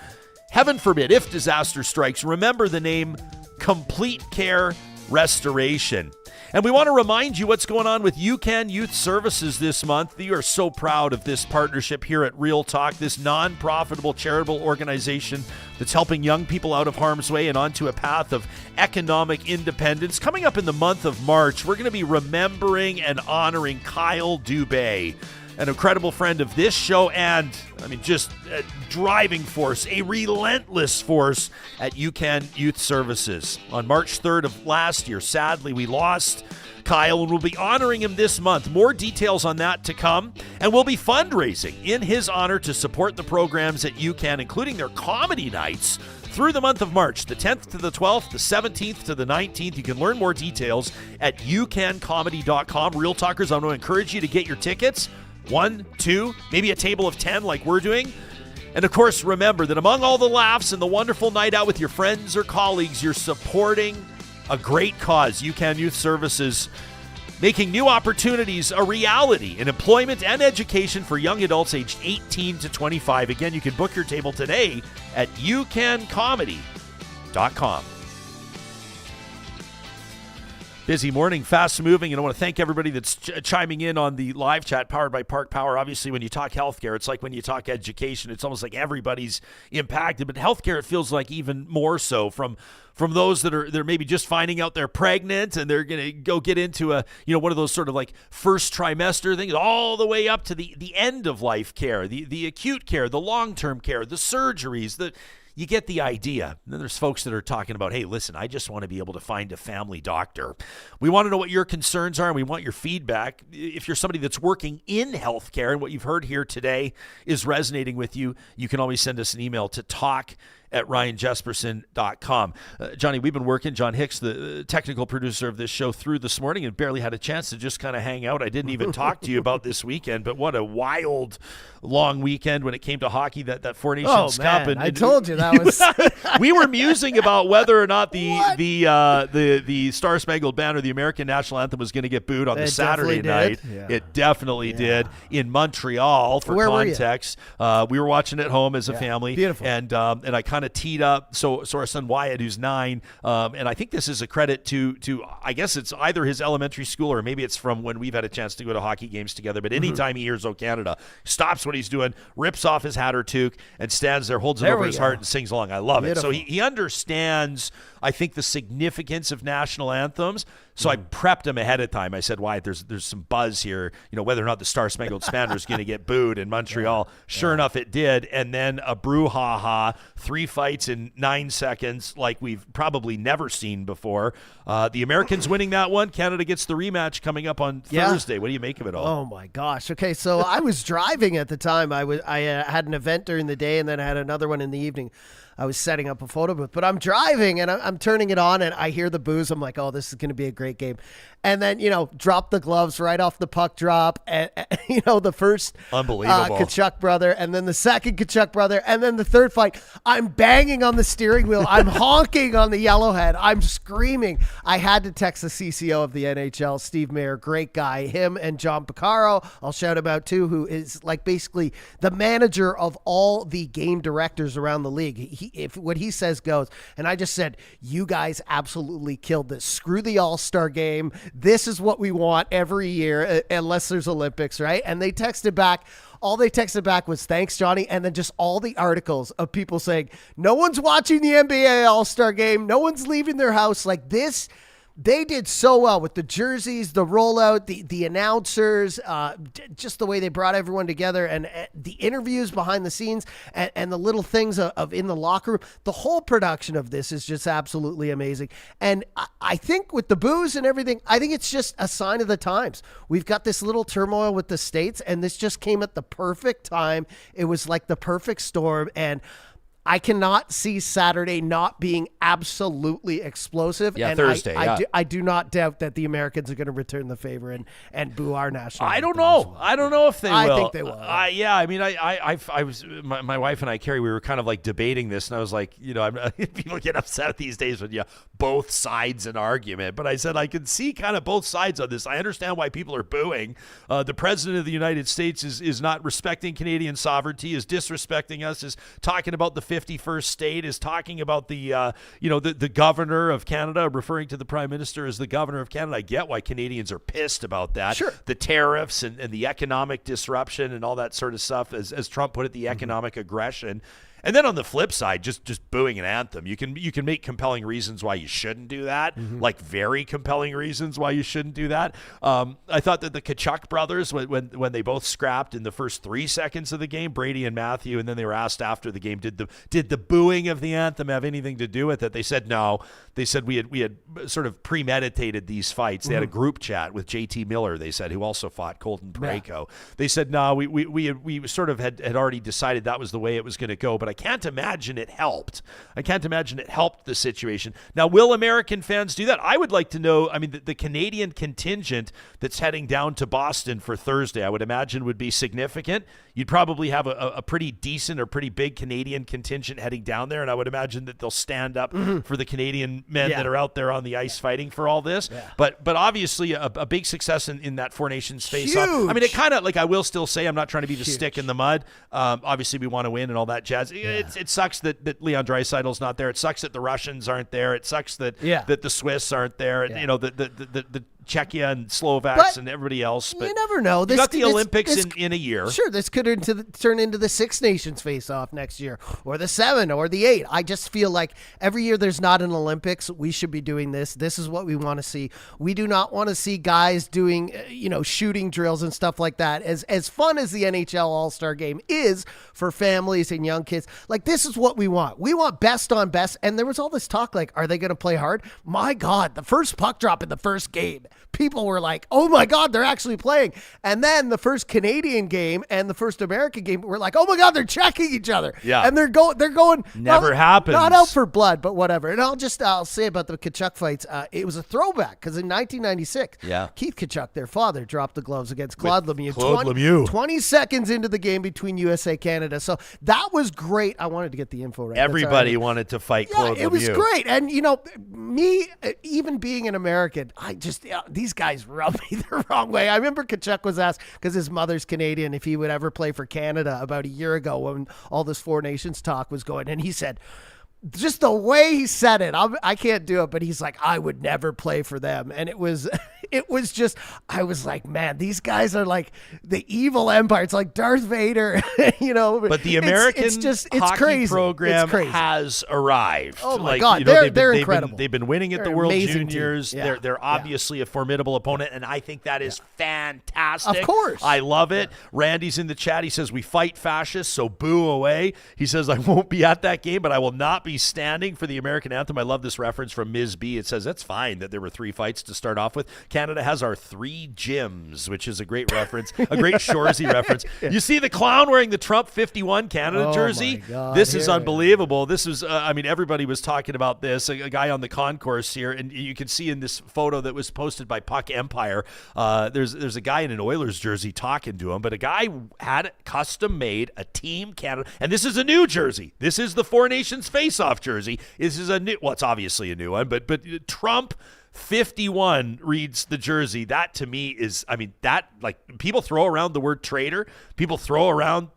Heaven forbid, if disaster strikes, remember the name Complete Care Restoration. And we want to remind you what's going on with UCAN Youth Services this month. We are so proud of this partnership here at Real Talk, this non-profitable charitable organization that's helping young people out of harm's way and onto a path of economic independence. Coming up in the month of March, we're going to be remembering and honoring Kyle Dubé, an incredible friend of this show and, just a driving force, a relentless force at UCAN Youth Services. On March 3rd of last year, sadly, we lost Kyle, and we'll be honoring him this month. More details on that to come, and we'll be fundraising in his honor to support the programs at UCAN, including their comedy nights through the month of March, the 10th to the 12th, the 17th to the 19th. You can learn more details at ucancomedy.com. Real Talkers, I want to encourage you to get your tickets. 1, 2, maybe a table of 10 like we're doing. And of course, remember that among all the laughs and the wonderful night out with your friends or colleagues, you're supporting a great cause. UCAN Youth Services, making new opportunities a reality in employment and education for young adults aged 18 to 25. Again, you can book your table today at ucancomedy.com. Busy morning, fast moving, and I want to thank everybody that's chiming in on the live chat powered by Park Power. Obviously, when you talk healthcare, it's like when you talk education, it's almost like everybody's impacted. But healthcare, it feels like even more so from those that are maybe just finding out they're pregnant and they're going to go get into one of those sort of like first trimester things, all the way up to the end of life care, the acute care, the long-term care, the surgeries, you get the idea. And then there's folks that are talking about, hey, listen, I just want to be able to find a family doctor. We want to know what your concerns are, and we want your feedback. If you're somebody that's working in healthcare and what you've heard here today is resonating with you, you can always send us an email to talk@ryanjesperson.com. Johnny, we've been working, John Hicks, the technical producer of this show, through this morning and barely had a chance to just kind of hang out. I didn't even talk to you about this weekend, but what a wild, long weekend when it came to hockey, that Four Nations Cup. And I told you that was... We were musing about whether or not the Star Spangled Banner, the American national anthem, was going to get booed on the Saturday night. Yeah. It definitely did. In Montreal, for Where context. We were watching at home as a family. Beautiful. And I kind of teed up. So our son Wyatt, who's 9, and I think this is a credit to I guess it's either his elementary school or maybe it's from when we've had a chance to go to hockey games together. But anytime he hears "O Canada," stops what he's doing, rips off his hat or toque, and stands there, holds it over his heart, and sings along. I love it. So he understands, I think, the significance of national anthems. So I prepped him ahead of time. I said, Wyatt, there's some buzz here, whether or not the Star Spangled Banner is going to get booed in Montreal. Sure enough, it did. And then a brouhaha, 3 fights in 9 seconds like we've probably never seen before. The Americans winning that one. Canada gets the rematch coming up on Thursday. What do you make of it all? Oh, my gosh. Okay, so I was driving at the time. I had an event during the day, and then I had another one in the evening. I was setting up a photo booth, but I'm driving and I'm turning it on and I hear the boos. I'm like, oh, this is going to be a great game. And then, drop the gloves right off the puck drop. And the first unbelievable Tkachuk brother, and then the second Tkachuk brother, and then the third fight. I'm banging on the steering wheel. I'm honking on the yellowhead. I'm screaming. I had to text the CCO of the NHL, Steve Mayer, great guy. Him and John Picaro, I'll shout him out too, who is like basically the manager of all the game directors around the league. If what he says goes. And I just said, you guys absolutely killed this. Screw the All-Star game. This is what we want every year, unless there's Olympics, right? And they texted back. All they texted back was, thanks, Johnny. And then just all the articles of people saying, no one's watching the NBA All-Star game. No one's leaving their house. Like this. They did so well with the jerseys, the rollout, the announcers, just the way they brought everyone together, and the interviews behind the scenes, and the little things of in the locker room. The whole production of this is just absolutely amazing. And I think with the boos and everything, I think it's just a sign of the times. We've got this little turmoil with the States, and this just came at the perfect time. It was like the perfect storm, and I cannot see Saturday not being absolutely explosive. Yeah, and Thursday. I do not doubt that the Americans are going to return the favor and boo our national. I don't know. Well. I don't know if they will. I think they will. I was my wife and I, Carrie, we were kind of like debating this, and I was like, people get upset these days when both sides an argument. But I said I can see kind of both sides of this. I understand why people are booing. The president of the United States is not respecting Canadian sovereignty, is disrespecting us, is talking about the 51st state, is talking about the governor of Canada, referring to the prime minister as the governor of Canada. I get why Canadians are pissed about that. Sure. The tariffs and the economic disruption and all that sort of stuff, as Trump put it, the economic aggression. And then on the flip side, just booing an anthem. You can make compelling reasons why you shouldn't do that, like very compelling reasons why you shouldn't do that. I thought that the Tkachuk brothers, when they both scrapped in the first 3 seconds of the game, Brady and Matthew, and then they were asked after the game, did the booing of the anthem have anything to do with it? They said no. They said we had sort of premeditated these fights. They had a group chat with JT Miller, they said, who also fought Colton Parayko. They said no, we sort of had already decided that was the way it was going to go, but I can't imagine it helped. I can't imagine it helped the situation. Now, will American fans do that? I would like to know. I mean, the Canadian contingent that's heading down to Boston for Thursday, I would imagine would be significant. You'd probably have a pretty decent or pretty big Canadian contingent heading down there, and I would imagine that they'll stand up for the Canadian men that are out there on the ice fighting for all this. Yeah. But obviously a big success in that Four Nations face-off. I mean, it kind of, like, I will still say, I'm not trying to be the stick in the mud. Obviously, we want to win and all that jazz. Yeah. It sucks that Leon Draisaitl's not there. It sucks that the Russians aren't there. It sucks that the Swiss aren't there. Yeah. You know, the Czechia and Slovaks and everybody else. But you never know. You got the Olympics in a year. Sure, this could turn into the Six Nations face-off next year, or the 7, or the 8. I just feel like every year there's not an Olympics, we should be doing this. This is what we want to see. We do not want to see guys doing, shooting drills and stuff like that. As fun as the NHL All-Star Game is for families and young kids, like, this is what we want. We want best on best. And there was all this talk, like, are they going to play hard? My God, the first puck drop in the first game, people were like, oh my God, they're actually playing. And then the first Canadian game and the first American game were like, oh my God, they're checking each other. Yeah. And they're going. Never happens. Not out for blood, but whatever. And I'll say about the Tkachuk fights, it was a throwback because in 1996, Keith Tkachuk, their father, dropped the gloves against Claude Lemieux. 20 seconds into the game between USA Canada. So that was great. I wanted to get the info right. Everybody wanted to fight Claude Lemieux. It was great. And, me, even being an American, these guys rub me the wrong way. I remember Tkachuk was asked, because his mother's Canadian, if he would ever play for Canada about a year ago when all this Four Nations talk was going. And he said, just the way he said it, I can't do it, but he's like, I would never play for them. And it was just, I was like, man, these guys are like the evil empire. It's like Darth Vader, But the American hockey crazy. program has arrived. Oh my God, they're incredible. They've been winning at the World Juniors. Yeah. They're obviously a formidable opponent, and I think that is fantastic. Of course. I love it. Randy's in the chat. He says, we fight fascists, so boo away. He says, I won't be at that game, but I will not be standing for the American anthem. I love this reference from Ms. B. It says, that's fine that there were 3 fights to start off with. Canada has our 3 gyms, which is a great reference, a great Shoresy reference. You see the clown wearing the Trump 51 Canada jersey? My God, this is unbelievable. This is, everybody was talking about this. A guy on the concourse here, and you can see in this photo that was posted by Puck Empire, there's a guy in an Oilers jersey talking to him, but a guy had custom made a Team Canada, and this is a new jersey. This is the Four Nations face-off jersey. This is a new, well, it's obviously a new one, but Trump 51 reads the jersey. That to me is, that, like, people throw around the word traitor. People throw around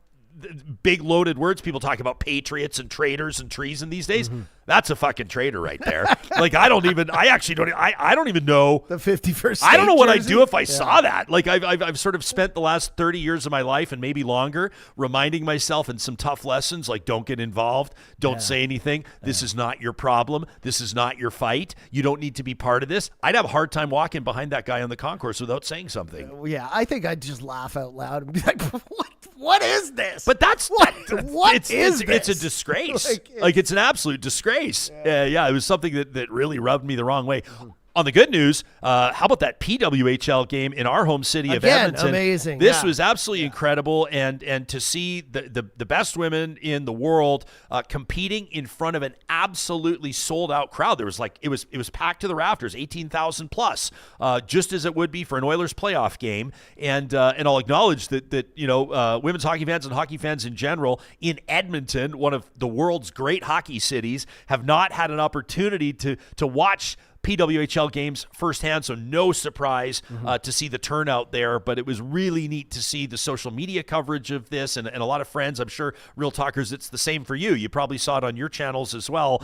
big loaded words. People talk about patriots and traitors and treason these days. That's a fucking traitor right there. Like, I don't even know. The 51st I don't know what I'd jersey? do if I saw that. Like, I've sort of spent the last 30 years of my life and maybe longer reminding myself in some tough lessons, like, don't get involved. Don't say anything. This is not your problem. This is not your fight. You don't need to be part of this. I'd have a hard time walking behind that guy on the concourse without saying something. I think I'd just laugh out loud and be like, what is this? But that's what is this? It's a disgrace. Like, it's an absolute disgrace. It was something that really rubbed me the wrong way. On the good news, how about that PWHL game in our home city of Edmonton? Amazing. This was absolutely incredible, and to see the best women in the world competing in front of an absolutely sold out crowd. There was it was packed to the rafters, 18,000 plus, just as it would be for an Oilers playoff game. And I'll acknowledge that women's hockey fans and hockey fans in general in Edmonton, one of the world's great hockey cities, have not had an opportunity to watch PWHL games firsthand, so no surprise to see the turnout there, but it was really neat to see the social media coverage of this, and a lot of friends, I'm sure, Real Talkers, it's the same for you. You probably saw it on your channels as well.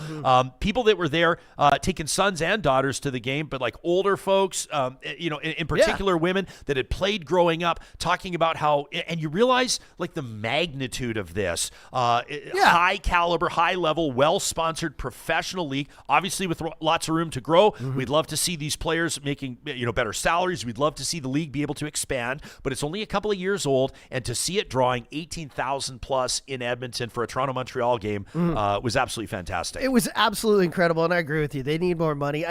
People that were there taking sons and daughters to the game, but like older folks, in particular women that had played growing up, talking about how, and you realize like the magnitude of this, high caliber, high level, well-sponsored professional league, obviously with lots of room to grow. grow. We'd love to see these players making better salaries. We'd love to see the league be able to expand, but it's only a couple of years old, and to see it drawing 18,000 plus in Edmonton for a Toronto-Montreal game was absolutely fantastic. It was absolutely incredible, and I agree with you. They need more money.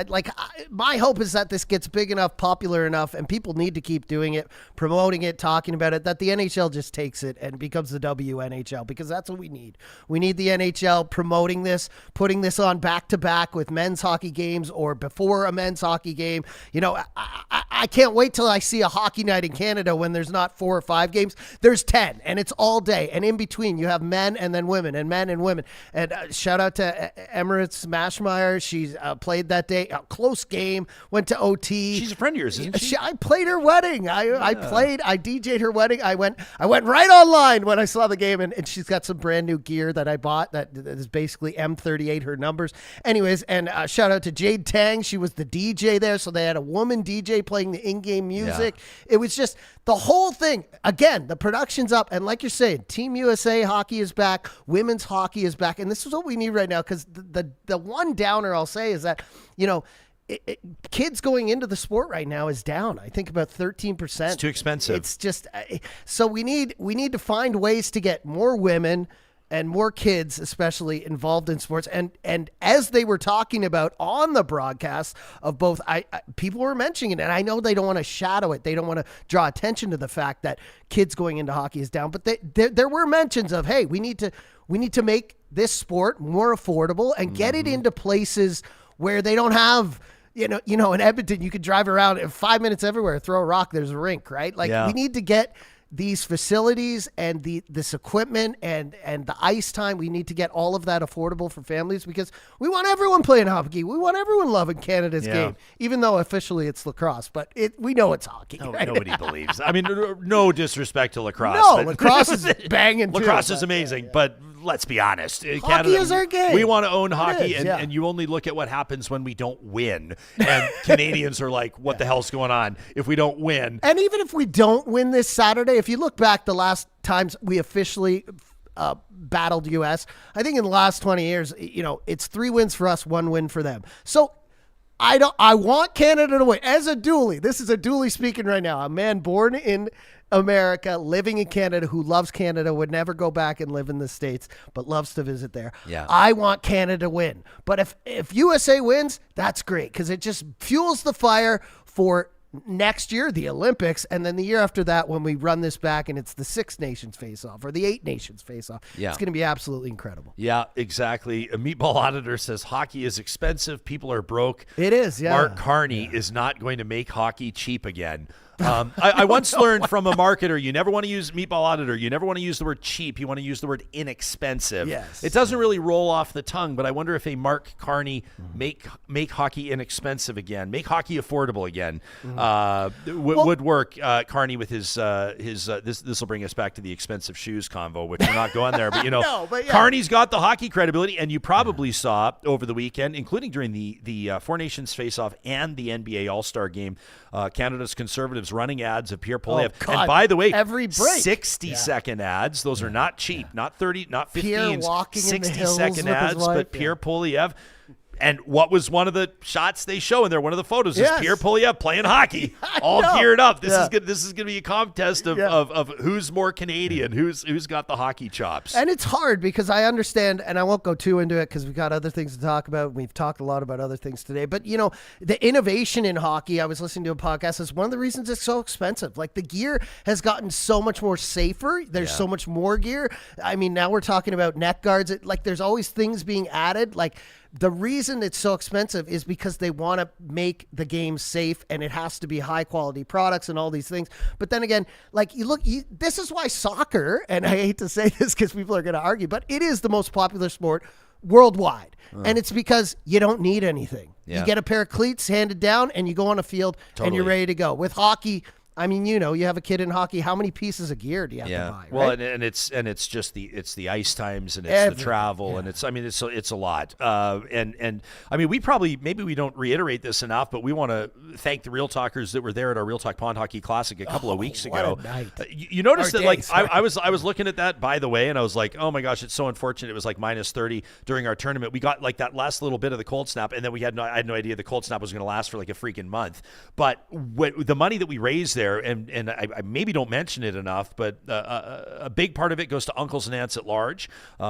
My hope is that this gets big enough, popular enough, and people need to keep doing it, promoting it, talking about it, that the NHL just takes it and becomes the WNHL, because that's what we need. We need the NHL promoting this, putting this on back-to-back with men's hockey games or before a men's hockey game. I can't wait till I see a hockey night in Canada when there's not 4 or 5 games. There's 10, and it's all day. And in between, you have men and then women and men and women. And shout out to Emirates Mashmeyer. She's played that day. A close game. Went to OT. She's a friend of yours, isn't she? I played her wedding. I DJ'd her wedding. I went right online when I saw the game, and she's got some brand new gear that I bought that is basically M38, her numbers. Anyways, and shout out to Jade Tang. She was the DJ there, so they had a woman DJ playing the in-game music. Yeah. It was just the whole thing. Again, the production's up, and like you're saying, Team USA hockey is back, women's hockey is back, and this is what we need right now, because the one downer I'll say is that, kids going into the sport right now is down. I think about 13%. It's too expensive. It's just so we need to find ways to get more women and more kids, especially, involved in sports. And as they were talking about on the broadcast of both, people were mentioning it, and I know they don't want to shadow it. They don't want to draw attention to the fact that kids going into hockey is down. But there were mentions of, hey, we need to make this sport more affordable and get it into places where they don't have. In Edmonton, you could drive around in 5 minutes everywhere, throw a rock, there's a rink, right? We need to get these facilities and this equipment and the ice time. We need to get all of that affordable for families, because we want everyone playing hockey. We want everyone loving Canada's game, even though officially it's lacrosse, but we know it's hockey. No, right? Nobody believes. I mean, no disrespect to lacrosse. No, lacrosse is banging. Lacrosse is amazing, but let's be honest. Hockey Canada, is our game. We want to own hockey, is, and you only look at what happens when we don't win. And Canadians are like, what the hell's going on if we don't win? And even if we don't win this Saturday, if you look back the last times we officially battled US, I think in the last 20 years, it's 3 wins for us, 1 win for them. So I want Canada to win. As a dually, this is a dually speaking right now, a man born in America, living in Canada, who loves Canada, would never go back and live in the States, but loves to visit there. Yeah. I want Canada to win. But if USA wins, that's great, because it just fuels the fire for next year, the Olympics, and then the year after that when we run this back and it's the 6 nations face-off or the 8 nations face-off. Yeah. It's going to be absolutely incredible. Yeah, exactly. A Meatball Auditor says hockey is expensive. People are broke. It is, yeah. Mark Carney is not going to make hockey cheap again. I once learned from a marketer, you never want to use Meatball Auditor. You never want to use the word cheap. You want to use the word inexpensive. Yes. It doesn't really roll off the tongue, but I wonder if a Mark Carney make hockey inexpensive again, make hockey affordable again, would work. Carney with his this will bring us back to the expensive shoes convo, which we're not going there, but No, but yeah. Carney's got the hockey credibility, and you probably saw over the weekend, including during the Four Nations face-off and the NBA All-Star game, Canada's Conservatives running ads of Pierre Poilievre. God. And by the way, Every break. 60-second ads. Those are not cheap, not 30, not 15s. Pierre walking in the hills 60-second with his ads, wife. but Pierre Poilievre. And what was one of the shots they show in there? One of the photos Yes. is Pierre Poilievre playing hockey, all know. geared up. This Yeah. is good. This is going to be a contest of who's more Canadian, who's got the hockey chops. And it's hard because I understand, and I won't go too into it because we've got other things to talk about. We've talked a lot about other things today. But, the innovation in hockey, I was listening to a podcast, is one of the reasons it's so expensive. Like, the gear has gotten so much more safer. There's so much more gear. I mean, now we're talking about neck guards. There's always things being added. Like, the reason it's so expensive is because they want to make the game safe, and it has to be high quality products and all these things. But then again, this is why soccer, and I hate to say this because people are going to argue, but it is the most popular sport worldwide. And it's because you don't need anything. Yeah. You get a pair of cleats handed down and you go on a field and you're ready to go. With hockey, I mean, you have a kid in hockey. How many pieces of gear do you have to buy? Well, right? and it's just the ice times and it's Everything, the travel and it's a lot. And I mean, maybe we don't reiterate this enough, but we want to thank the Real Talkers that were there at our Real Talk Pond Hockey Classic a couple of weeks ago. What a night. You noticed that, Days, I was looking at that, by the way, and I was like, oh my gosh, it's so unfortunate. It was like minus 30 during our tournament. We got like that last little bit of the cold snap, and then I had no idea the cold snap was going to last for like a freaking month. But the money that we raised there, and I maybe don't mention it enough, but a big part of it goes to uncles and aunts at large,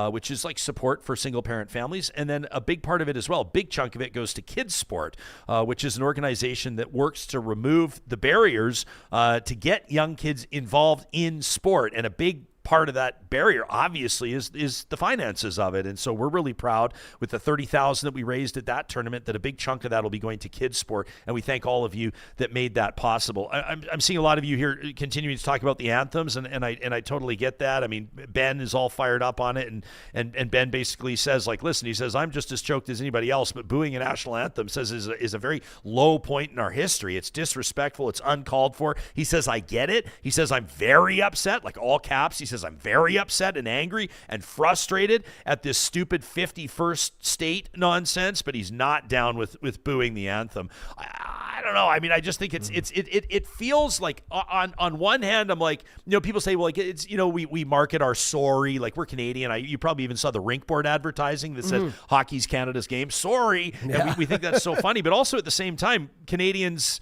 which is like support for single-parent families. And then a big part of it as well, a big chunk of it goes to Kids Sport, which is an organization that works to remove the barriers to get young kids involved in sport. And a big part of that barrier obviously is the finances of it. And so we're really proud with the $30,000 that we raised at that tournament that a big chunk of that will be going to Kids Sport, and we thank all of you that made that possible. I'm seeing a lot of you here continuing to talk about the anthems, and I totally get that. I mean, Ben is all fired up on it, and Ben basically says, like, listen, he says, I'm just as choked as anybody else, but booing a national anthem says is a very low point in our history. It's disrespectful. It's uncalled for. He says, I get it. He says, I'm very upset, like all caps. He says, I'm very upset and angry and frustrated at this stupid 51st state nonsense, but he's not down with booing the anthem. I don't know. I mean, I just think it feels like on one hand, I'm like, people say, well, like it's, we market our sorry, like we're Canadian. You probably even saw the rink board advertising that said hockey's Canada's game. Sorry. Yeah. And we think that's so funny, but also at the same time, Canadians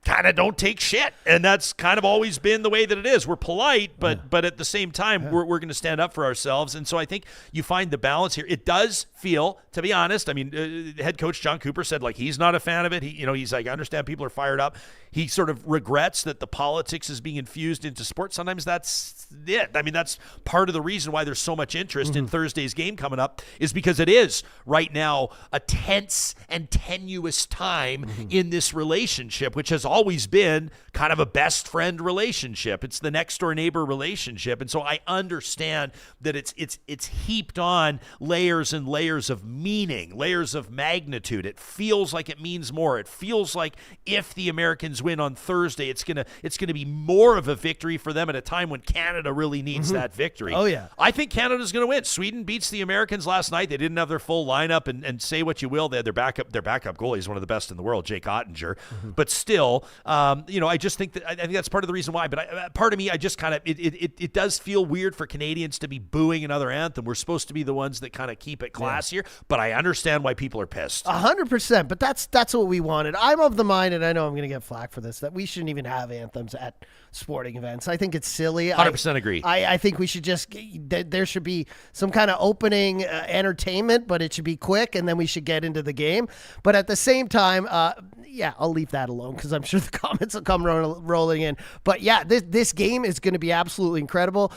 kind of don't take shit, and that's kind of always been the way that it is. We're polite, but at the same time, we're going to stand up for ourselves. And so I think you find the balance here. It does feel, to be honest, I mean, head coach John Cooper said like he's not a fan of it. He's like, I understand people are fired up. He sort of regrets that the politics is being infused into sports. Sometimes that's it. I mean, that's part of the reason why there's so much interest in Thursday's game coming up, is because it is right now a tense and tenuous time in this relationship, which has always been kind of a best friend relationship. It's the next door neighbor relationship. And so I understand that it's heaped on layers and layers of meaning, layers of magnitude. It feels like it means more. It feels like if the Americans win on Thursday, it's gonna be more of a victory for them at a time when Canada really needs that victory. Oh yeah. I think Canada's gonna win. Sweden beats the Americans last night. They didn't have their full lineup, and say what you will, they had their backup goalie is one of the best in the world, Jake Ottinger. But still, I just think that I think that's part of the reason why. But part of me, I just kind of it does feel weird for Canadians to be booing another anthem. We're supposed to be the ones that kind of keep it classier, but I understand why people are pissed. 100%. But that's what we wanted. I'm of the mind, and I know I'm going to get flack for this, that we shouldn't even have anthems at sporting events. I think it's silly. 100% agree. I think we should there should be some kind of opening entertainment, but it should be quick, and then we should get into the game. But at the same time, I'll leave that alone because I'm sure the comments will come rolling in. But yeah, this game is going to be absolutely incredible.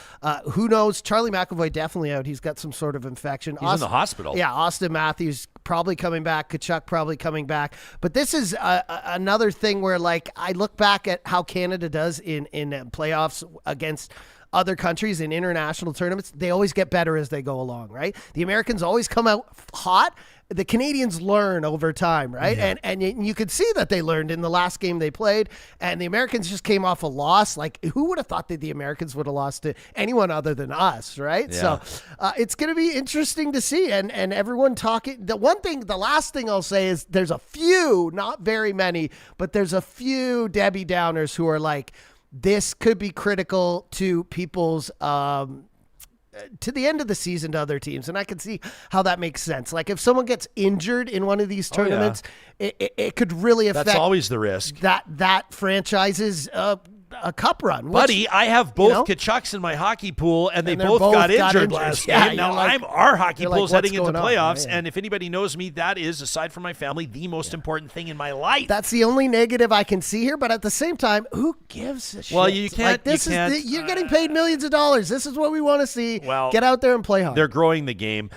Who knows? Charlie McAvoy definitely out. He's got some sort of infection. He's in the hospital. Yeah, Austin Matthews probably coming back. Kachuk probably coming back. But this is another thing where, like, I look back at how Canada does in playoffs against other countries in international tournaments. They always get better as they go along, right? The Americans always come out hot. The Canadians learn over time, right? Yeah. And you could see that they learned in the last game they played, and the Americans just came off a loss. Like, who would have thought that the Americans would have lost to anyone other than us, right? Yeah. So it's going to be interesting to see, and everyone talking. The last thing I'll say is there's a few, not very many, but there's a few Debbie Downers who are like, this could be critical to people's to the end of the season to other teams. And I can see how that makes sense. Like, if someone gets injured in one of these tournaments, it could really affect. That's always the risk. That franchise's a cup run. Which, buddy, I have both Kachucks in my hockey pool, and they both got injured last game. Now, our hockey pool's heading into playoffs, and if anybody knows me, that is, aside from my family, the most important thing in my life. That's the only negative I can see here, but at the same time, who gives a shit? Well, you can't. Like, you're getting paid millions of dollars. This is what we want to see. Well, get out there and play hard. They're growing the game.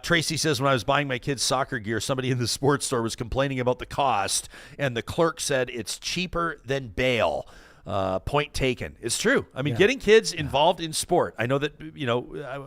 Tracy says, when I was buying my kids' soccer gear, somebody in the sports store was complaining about the cost, and the clerk said it's cheaper than bail. Point taken. It's true. I mean, getting kids involved in sport. I know that,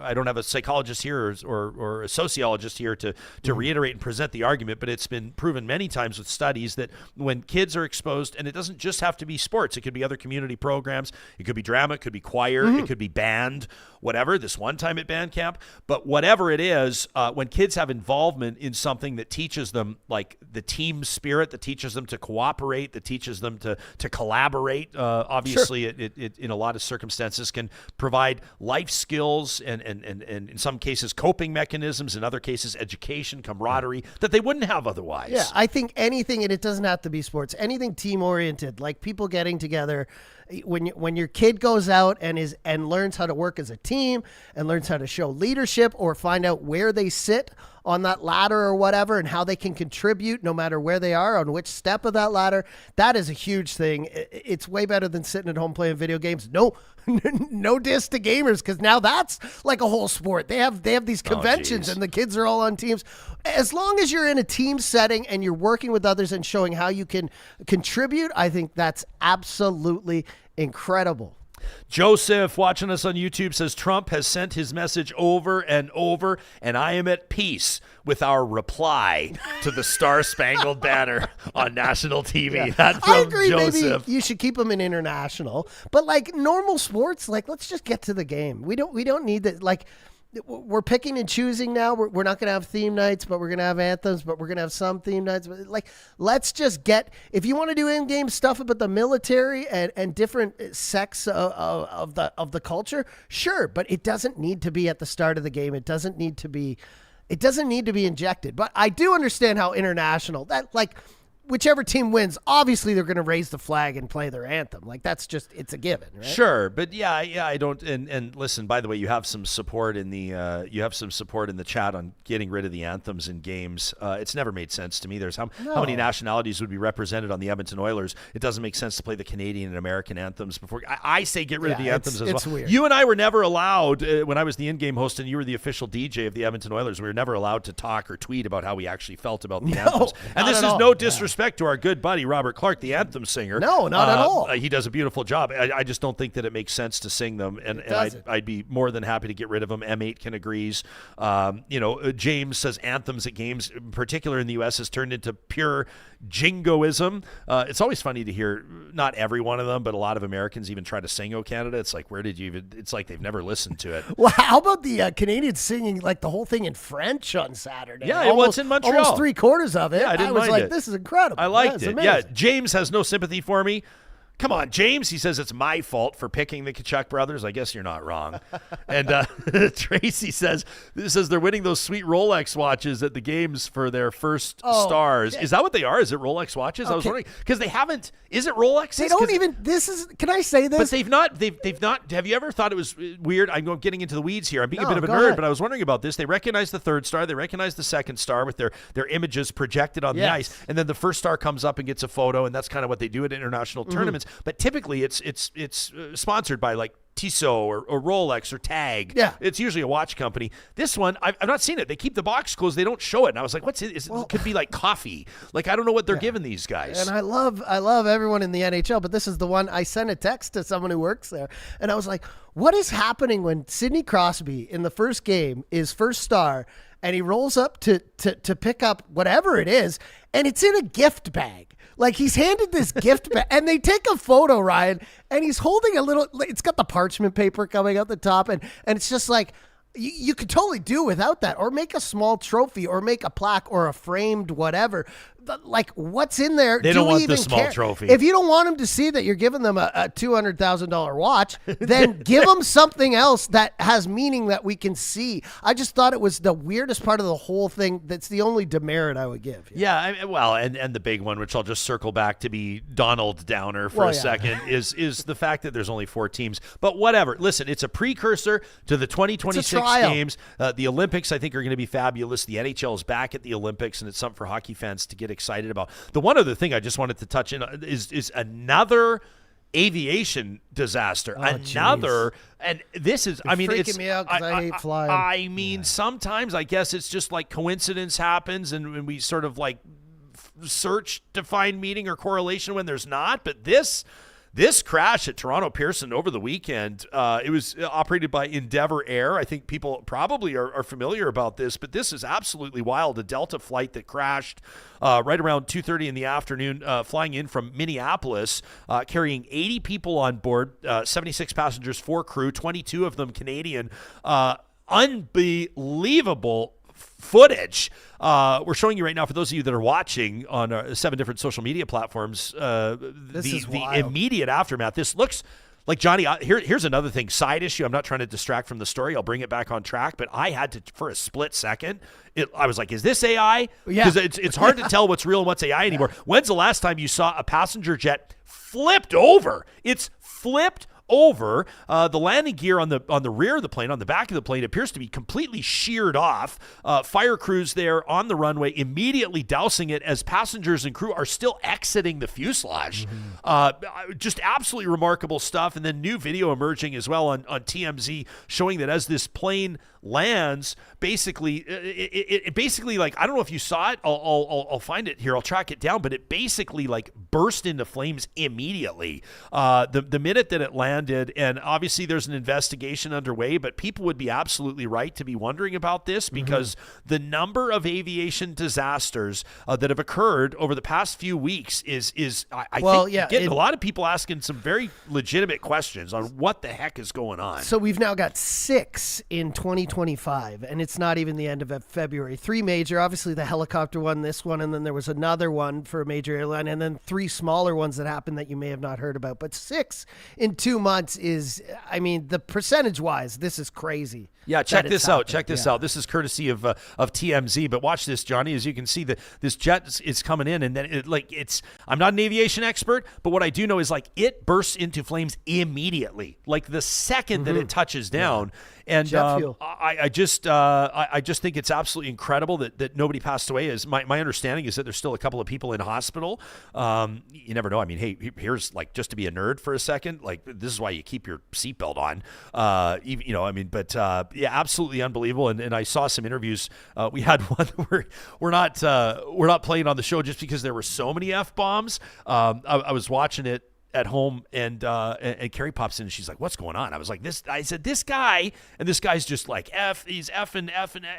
I don't have a psychologist here or a sociologist here to reiterate and present the argument, but it's been proven many times with studies that when kids are exposed, and it doesn't just have to be sports, it could be other community programs, it could be drama, it could be choir, it could be band, whatever. This one time at band camp, but whatever it is, when kids have involvement in something that teaches them like the team spirit, that teaches them to cooperate, that teaches them to collaborate, obviously it in a lot of circumstances can provide life skills and in some cases coping mechanisms, in other cases education, camaraderie that they wouldn't have otherwise. Yeah, I think anything, and it doesn't have to be sports, anything team oriented, like people getting together. When your kid goes out and learns how to work as a team and learns how to show leadership or find out where they sit on that ladder or whatever and how they can contribute no matter where they are on which step of that ladder, that is a huge thing. It's way better than sitting at home playing video games. No diss to gamers, because now that's like a whole sport. They have these conventions and the kids are all on teams. As long as you're in a team setting and you're working with others and showing how you can contribute, I think that's absolutely incredible. Joseph, watching us on YouTube, says Trump has sent his message over and over, and I am at peace with our reply to the Star-Spangled Banner on national TV. Yeah. That from I agree. Joseph. Maybe you should keep them in international, but like normal sports, like let's just get to the game. We don't need that. Like we're picking and choosing now. We're not going to have theme nights, but we're going to have anthems, but we're going to have some theme nights. Like, let's just get, if you want to do in-game stuff about the military and different sects of the culture, sure, but it doesn't need to be at the start of the game. It doesn't need to be injected. But I do understand how international that, like, whichever team wins, obviously they're going to raise the flag and play their anthem. Like that's just, it's a given, right? Sure, but yeah, I don't. And listen, by the way, you have some support in the chat on getting rid of the anthems in games. It's never made sense to me. There's how many nationalities would be represented on the Edmonton Oilers? It doesn't make sense to play the Canadian and American anthems before. I say get rid of the anthems as well. Weird. You and I were never allowed when I was the in-game host and you were the official DJ of the Edmonton Oilers. We were never allowed to talk or tweet about how we actually felt about the anthems. And this is no disrespect to our good buddy Robert Clark, the anthem singer. No, not at all. He does a beautiful job. I just don't think that it makes sense to sing them, and I'd be more than happy to get rid of them. M8 can agrees. James says anthems at games, in particular in the U.S., has turned into pure jingoism. It's always funny to hear not every one of them, but a lot of Americans even try to sing "O Canada." It's like, where did you even? It's like they've never listened to it. Well, how about the Canadians singing like the whole thing in French on Saturday? Yeah, it's in Montreal. Almost 3/4 of it. Yeah, I was like, it. This is incredible. I liked it. Amazing. Yeah, James has no sympathy for me. Come on, James. He says it's my fault for picking the Kachuk brothers. I guess you're not wrong. And Tracy says they're winning those sweet Rolex watches at the games for their first stars. Yeah. Is that what they are? Is it Rolex watches? Okay. I was wondering because they haven't. Is it Rolex? They don't even. This is. Can I say this? But they've not. Have you ever thought it was weird? I'm getting into the weeds here. I'm being a bit of a nerd, ahead. but I was wondering about this. They recognize the third star. They recognize the second star with their images projected on the ice, and then the first star comes up and gets a photo, and that's kind of what they do at international tournaments. But typically, it's sponsored by like Tissot or Rolex or Tag. Yeah. It's usually a watch company. This one, I've not seen it. They keep the box closed. They don't show it. And I was like, what's it? It could be like coffee. Like, I don't know what they're giving these guys. And I love everyone in the NHL, but this is the one I sent a text to someone who works there. And I was like, what is happening when Sidney Crosby in the first game is first star and he rolls up to pick up whatever it is and it's in a gift bag? Like he's handed this gift bag and they take a photo, Ryan, and he's holding a little, it's got the parchment paper coming out the top and it's just like, you could totally do without that or make a small trophy or make a plaque or a framed whatever. Like what's in there? They don't want the small trophy. If you don't want them to see that you're giving them a $200,000 watch, then give them something else that has meaning that we can see. I just thought it was the weirdest part of the whole thing. That's the only demerit I would give. Yeah, and the big one, which I'll just circle back to be Donald Downer for a second, is the fact that there's only 4 teams. But whatever. Listen, it's a precursor to the 2026 games. The Olympics, I think, are going to be fabulous. The NHL is back at the Olympics, and it's something for hockey fans to get excited about. The one other thing I just wanted to touch in is another aviation disaster. Another, and this is, freaking me out because I hate flying. I mean, sometimes I guess it's just like coincidence happens, and we sort of like search to find meaning or correlation when there's not. But this This crash at Toronto Pearson over the weekend, it was operated by Endeavour Air. I think people probably are familiar about this, but this is absolutely wild. A Delta flight that crashed right around 2:30 in the afternoon, flying in from Minneapolis, carrying 80 people on board, 76 passengers, 4 crew, 22 of them Canadian. Unbelievable footage. We're showing you right now, for those of you that are watching on 7 different social media platforms, the immediate aftermath. This looks like, Johnny, here's another thing, side issue. I'm not trying to distract from the story. I'll bring it back on track, but I had to, for a split second, I was like, is this AI? Because it's hard to tell what's real and what's AI anymore. When's the last time you saw a passenger jet flipped over? It's flipped over. The landing gear on the rear of the plane, on the back of the plane, appears to be completely sheared off. Fire crews there on the runway immediately dousing it as passengers and crew are still exiting the fuselage. Just absolutely remarkable stuff. And then new video emerging as well on TMZ showing that as this plane lands, basically, it basically, like, I don't know if you saw it. I'll find it here. I'll track it down. But it basically like burst into flames immediately. The minute that it landed, and obviously there's an investigation underway, but people would be absolutely right to be wondering about this because the number of aviation disasters that have occurred over the past few weeks is I think getting a lot of people asking some very legitimate questions on what the heck is going on. So we've now got 6 in 2025, and it's not even the end of February. 3 major, obviously the helicopter one, this one, and then there was another one for a major airline, and then 3 smaller ones that happened that you may have not heard about. But 6 in 2 months is, I mean, the percentage-wise, this is crazy. Yeah, check this out. Check this out. This is courtesy of TMZ, but watch this, Johnny. As you can see, this jet is coming in, and then I'm not an aviation expert, but what I do know is like it bursts into flames immediately, like the second that it touches down. And I just think it's absolutely incredible that nobody passed away. As my understanding is that there's still a couple of people in hospital. You never know. I mean, hey, here's like, just to be a nerd for a second, like this is why you keep your seatbelt on. Yeah, absolutely unbelievable. And I saw some interviews. We had one where we're not playing on the show just because there were so many F-bombs. I was watching it at home, and Carrie pops in and she's like, "What's going on?" I was like, I said, this guy, and this guy's just like he's effing,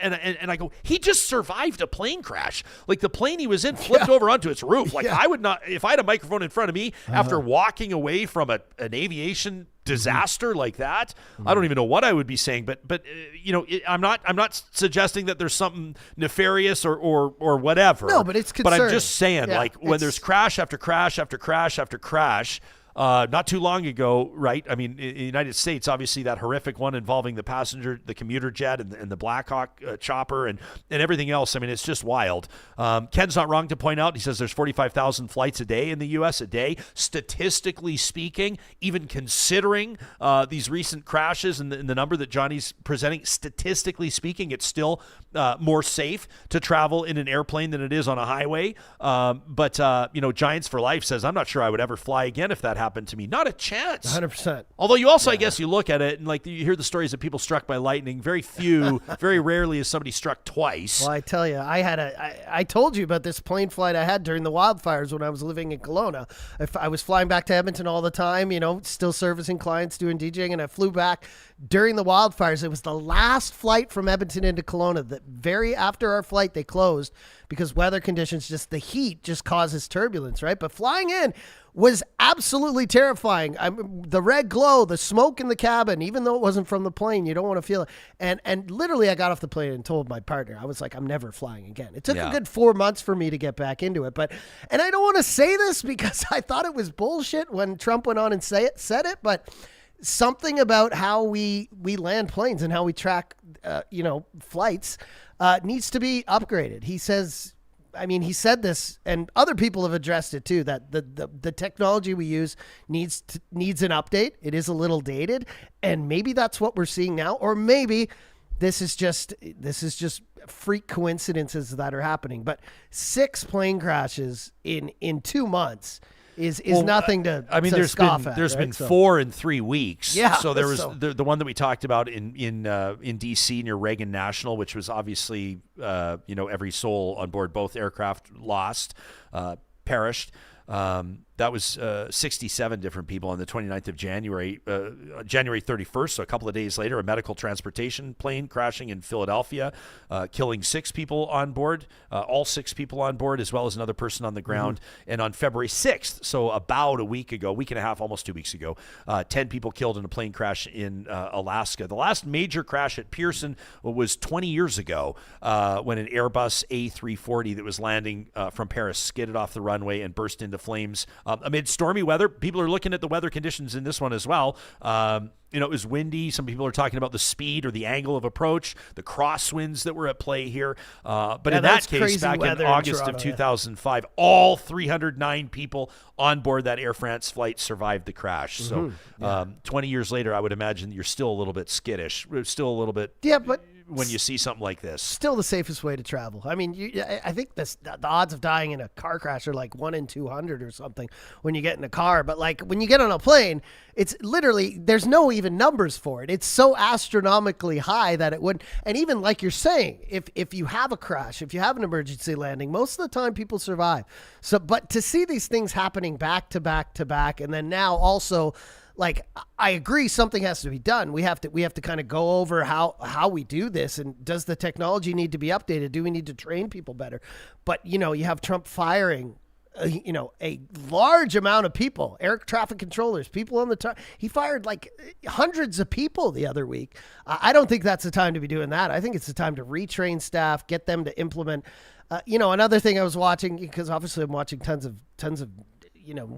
and I go, he just survived a plane crash. Like the plane he was in flipped over onto its roof. Like I would not, if I had a microphone in front of me after walking away from an aviation disaster like that, I don't even know what I would be saying, but I'm not suggesting that there's something nefarious or whatever. No, but it's concerning. But I'm just saying, when there's crash after crash after crash after crash. Not too long ago, right? I mean, in the United States, obviously that horrific one involving the commuter jet and the Blackhawk chopper and everything else. I mean, it's just wild. Ken's not wrong to point out, he says there's 45,000 flights a day in the U.S. a day. Statistically speaking, even considering these recent crashes and the number that Johnny's presenting, statistically speaking, it's still more safe to travel in an airplane than it is on a highway. But Giants for Life says, I'm not sure I would ever fly again if that happened to me. Not a chance. 100%. Although you also, I guess, you look at it and like you hear the stories of people struck by lightning. Very rarely is somebody struck twice. Well, I tell you, I told you about this plane flight I had during the wildfires when I was living in Kelowna. I was flying back to Edmonton all the time, still servicing clients, doing DJing, and I flew back during the wildfires. It was the last flight from Edmonton into Kelowna. That very after our flight, they closed because weather conditions, just the heat just causes turbulence, right? But flying in was absolutely terrifying. The red glow, the smoke in the cabin, even though it wasn't from the plane, you don't want to feel it. And literally I got off the plane and told my partner, I was like, I'm never flying again. It took a good 4 months for me to get back into it. And I don't want to say this because I thought it was bullshit when Trump went on and said it, but something about how we land planes and how we track, flights needs to be upgraded. He says, he said this, and other people have addressed it too, that the technology we use needs an update. It is a little dated, and maybe that's what we're seeing now, or maybe this is just freak coincidences that are happening. But 6 plane crashes in 2 months is nothing to scoff at. There's been 4 in 3 weeks. Yeah. So there was the one that we talked about in DC near Reagan National, which was obviously every soul on board both aircraft lost, perished. That was 67 different people on the 29th of January. January 31st, so a couple of days later, a medical transportation plane crashing in Philadelphia, killing 6 people on board, all 6 people on board, as well as another person on the ground. And on February 6th, so about a week and a half, almost 2 weeks ago, 10 people killed in a plane crash in Alaska. The last major crash at Pearson was 20 years ago when an Airbus A340 that was landing from Paris skidded off the runway and burst into flames amid stormy weather. People are looking at the weather conditions in this one as well. It was windy. Some people are talking about the speed or the angle of approach, the crosswinds that were at play here. But in that case, back in August of 2005, all 309 people on board that Air France flight survived the crash. So 20 years later, I would imagine you're still a little bit skittish, still a little bit. Yeah, but when you see something like this, still the safest way to travel. I mean, I think the odds of dying in a car crash are like 1 in 200 or something when you get in a car. But like when you get on a plane, it's literally, there's no even numbers for it. It's so astronomically high that it wouldn't. And even like you're saying, if you have a crash, if you have an emergency landing, most of the time people survive. So, but to see these things happening back to back to back, and then now also, like, I agree, something has to be done. We have to kind of go over how we do this, and does the technology need to be updated? Do we need to train people better? But you have Trump firing, a large amount of people, air traffic controllers, people on the he fired like hundreds of people the other week. I don't think that's the time to be doing that. I think it's the time to retrain staff, get them to implement. Another thing I was watching, because obviously I'm watching tons of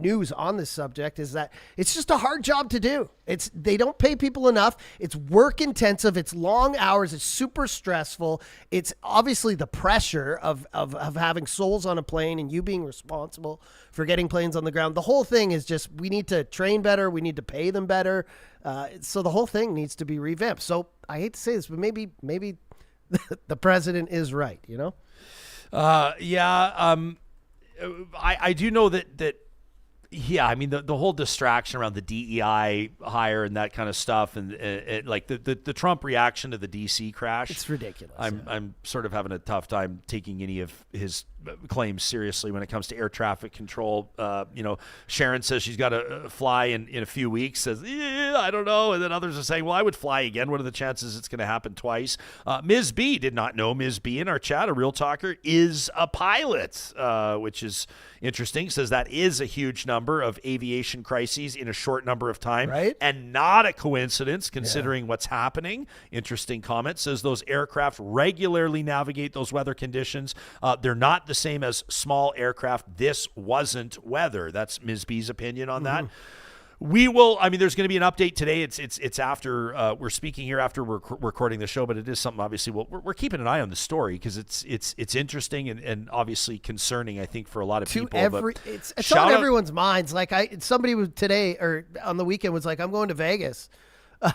news on this subject, is that it's just a hard job to do. They don't pay people enough. It's work intensive. It's long hours. It's super stressful. It's obviously the pressure of having souls on a plane and you being responsible for getting planes on the ground. The whole thing is just, we need to train better. We need to pay them better. So the whole thing needs to be revamped. So I hate to say this, but maybe the president is right, I do know that. Yeah, I mean, the whole distraction around the DEI hire and that kind of stuff, and like the Trump reaction to the DC crash, it's ridiculous. I'm sort of having a tough time taking any of his claims seriously when it comes to air traffic control. Sharon says she's got to fly in a few weeks, says, I don't know. And then others are saying, well, I would fly again. What are the chances it's going to happen twice? Ms. B did not know Ms. B in our chat, a Real Talker, is a pilot, which is interesting. Says that is a huge number of aviation crises in a short number of time, right? And not a coincidence considering what's happening. Interesting comment. Says those aircraft regularly navigate those weather conditions. They're not the same as small aircraft. This wasn't weather. That's Ms. B's opinion on that. We will, there's going to be an update today. It's after we're speaking here after we're recording the show, but it is something obviously we're keeping an eye on the story because it's interesting and obviously concerning, I think, for a lot of people. It's on everyone's minds. Like somebody was today or on the weekend was like, I'm going to Vegas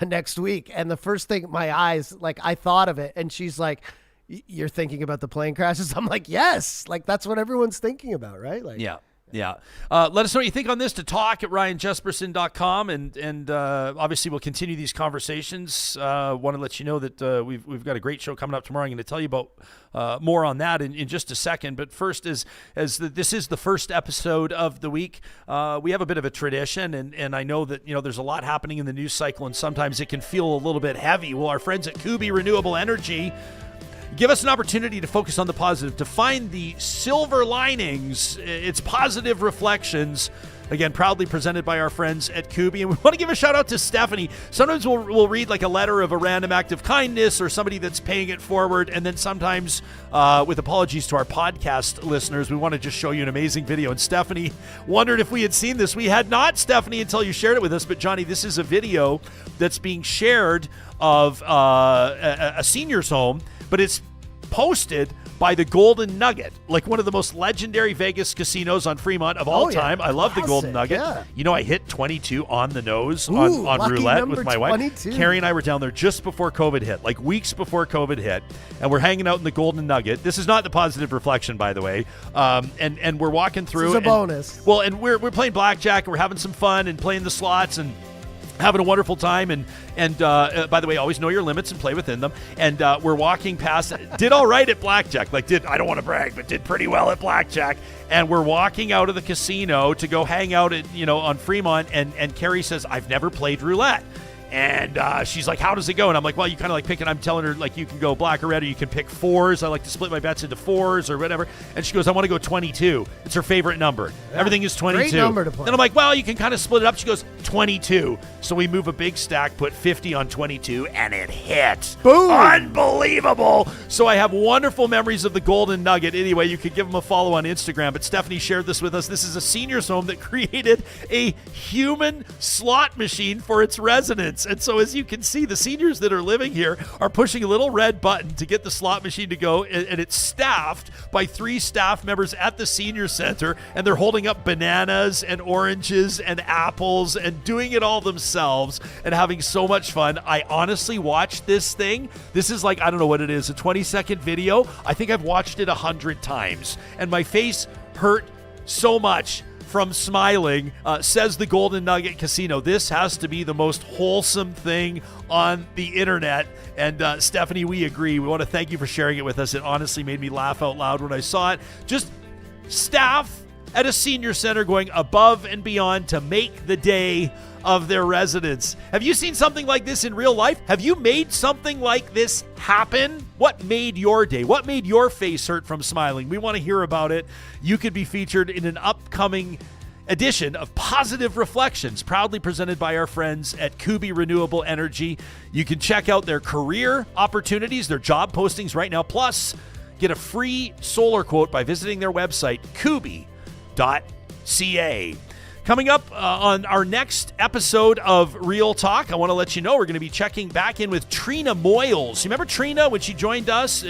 next week. And the first thing my eyes, like I thought of it, and she's like, you're thinking about the plane crashes? I'm like, yes, like that's what everyone's thinking about, right? Like, yeah. Let us know what you think on this to talk at ryanjesperson.com. And obviously we'll continue these conversations. Want to let you know that we've got a great show coming up tomorrow. I'm going to tell you about more on that in just a second. But first, this is the first episode of the week, we have a bit of a tradition. And I know that, there's a lot happening in the news cycle, and sometimes it can feel a little bit heavy. Well, our friends at Kuby Renewable Energy give us an opportunity to focus on the positive, to find the silver linings. It's positive reflections. Again, proudly presented by our friends at Kuby. And we want to give a shout out to Stefanie. Sometimes we'll read like a letter of a random act of kindness or somebody that's paying it forward. And then sometimes, with apologies to our podcast listeners, we want to just show you an amazing video. And Stefanie wondered if we had seen this. We had not, Stefanie, until you shared it with us. But Johnny, this is a video that's being shared of a senior's home, but it's posted by the Golden Nugget, like one of the most legendary Vegas casinos on Fremont of all time. I love the Golden Nugget. Yeah. I hit 22 on the nose on roulette with my wife. 22. Carrie and I were down there just before COVID hit, like weeks before COVID hit, and we're hanging out in the Golden Nugget. This is not the positive reflection, by the way. And we're walking through. This is a bonus. Well, and we're playing blackjack, and we're having some fun and playing the slots, and having a wonderful time, and by the way, always know your limits and play within them. And we're walking past, did all right at blackjack, I don't want to brag, but did pretty well at blackjack. And we're walking out of the casino to go hang out at, on Fremont, and Carrie says, I've never played roulette. And she's like, how does it go? And I'm like, well, you kind of like pick it. I'm telling her, like, you can go black or red, or you can pick fours. I like to split my bets into fours or whatever. And she goes, I want to go 22. It's her favorite number. Yeah. Everything is 22. Great number to play. Then I'm like, well, you can kind of split it up. She goes, 22. So we move a big stack, put 50 on 22, and it hit. Boom. Unbelievable. So I have wonderful memories of the Golden Nugget. Anyway, you could give them a follow on Instagram. But Stefanie shared this with us. This is a senior's home that created a human slot machine for its residents. And so as you can see, the seniors that are living here are pushing a little red button to get the slot machine to go, and it's staffed by 3 staff members at the senior center, and they're holding up bananas and oranges and apples and doing it all themselves and having so much fun. I honestly watched this thing. This is like, I don't know what it is, a 20-second video. I think I've watched it 100 times, and my face hurt so much from smiling. Says the Golden Nugget Casino, this has to be the most wholesome thing on the internet. And Stefanie, we agree. We want to thank you for sharing it with us. It honestly made me laugh out loud when I saw it. Just staff at a senior center going above and beyond to make the day of their residents. Have you seen something like this in real life? Have you made something like this happen? What made your day? What made your face hurt from smiling? We want to hear about it. You could be featured in an upcoming edition of Positive Reflections, proudly presented by our friends at Kuby Renewable Energy. You can check out their career opportunities, their job postings right now, plus get a free solar quote by visiting their website, kuby.ca. Coming up on our next episode of Real Talk, I want to let you know we're going to be checking back in with Trina Moyles. You remember Trina when she joined us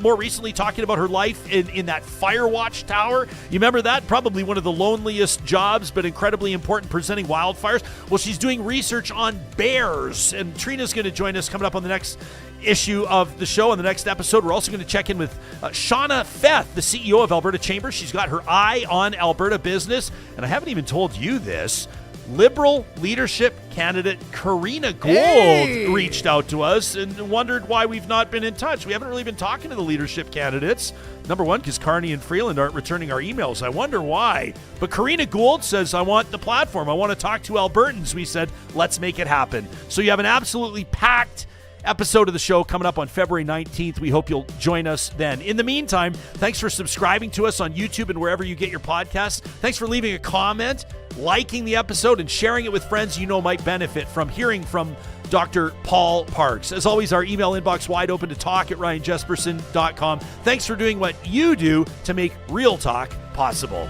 more recently, talking about her life in that fire watch tower? You remember that? Probably one of the loneliest jobs, but incredibly important, presenting wildfires. Well, she's doing research on bears, and Trina's going to join us coming up on the next issue of the show. On the next episode, we're also going to check in with Shauna Feth, the CEO of Alberta Chamber. She's got her eye on Alberta business, and I haven't even told you this. Liberal leadership candidate Karina Gould reached out to us and wondered why we've not been in touch. We haven't really been talking to the leadership candidates. Number one, because Carney and Freeland aren't returning our emails. I wonder why. But Karina Gould says, I want the platform. I want to talk to Albertans. We said, let's make it happen. So you have an absolutely packed episode of the show coming up on February 19th. We hope you'll join us then. In the meantime, thanks for subscribing to us on YouTube and wherever you get your podcasts. Thanks for leaving a comment, liking the episode, and sharing it with friends you know might benefit from hearing from Dr. Paul Parks. As always, our email inbox wide open to talk@ryanjesperson.com. Thanks for doing what you do to make Real Talk possible.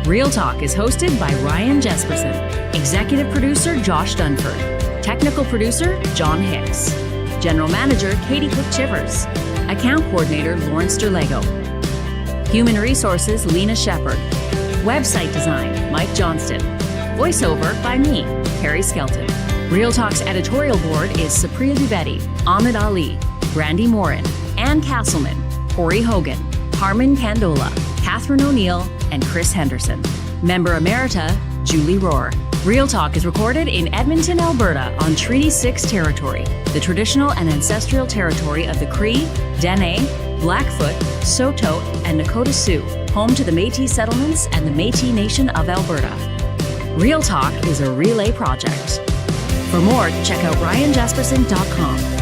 Real Talk is hosted by Ryan Jesperson, executive producer Josh Dunford, technical producer John Hicks, general manager Katie Cook-Chivers, account coordinator Lawrence Derlego, human resources Lena Shepard, website design Mike Johnston, voiceover by me, Carrie Skelton. Real Talk's editorial board is Supriya Dwivedi, Ahmed Ali, Brandy Morin, Ann Castleman, Corey Hogan, Harman Candola, Catherine O'Neill, and Chris Henderson. Member Emerita, Julie Rohr. Real Talk is recorded in Edmonton, Alberta on Treaty 6 territory, the traditional and ancestral territory of the Cree, Dene, Blackfoot, Saulteaux, and Nakota Sioux, home to the Métis settlements and the Métis Nation of Alberta. Real Talk is a relay project. For more, check out ryanjesperson.com.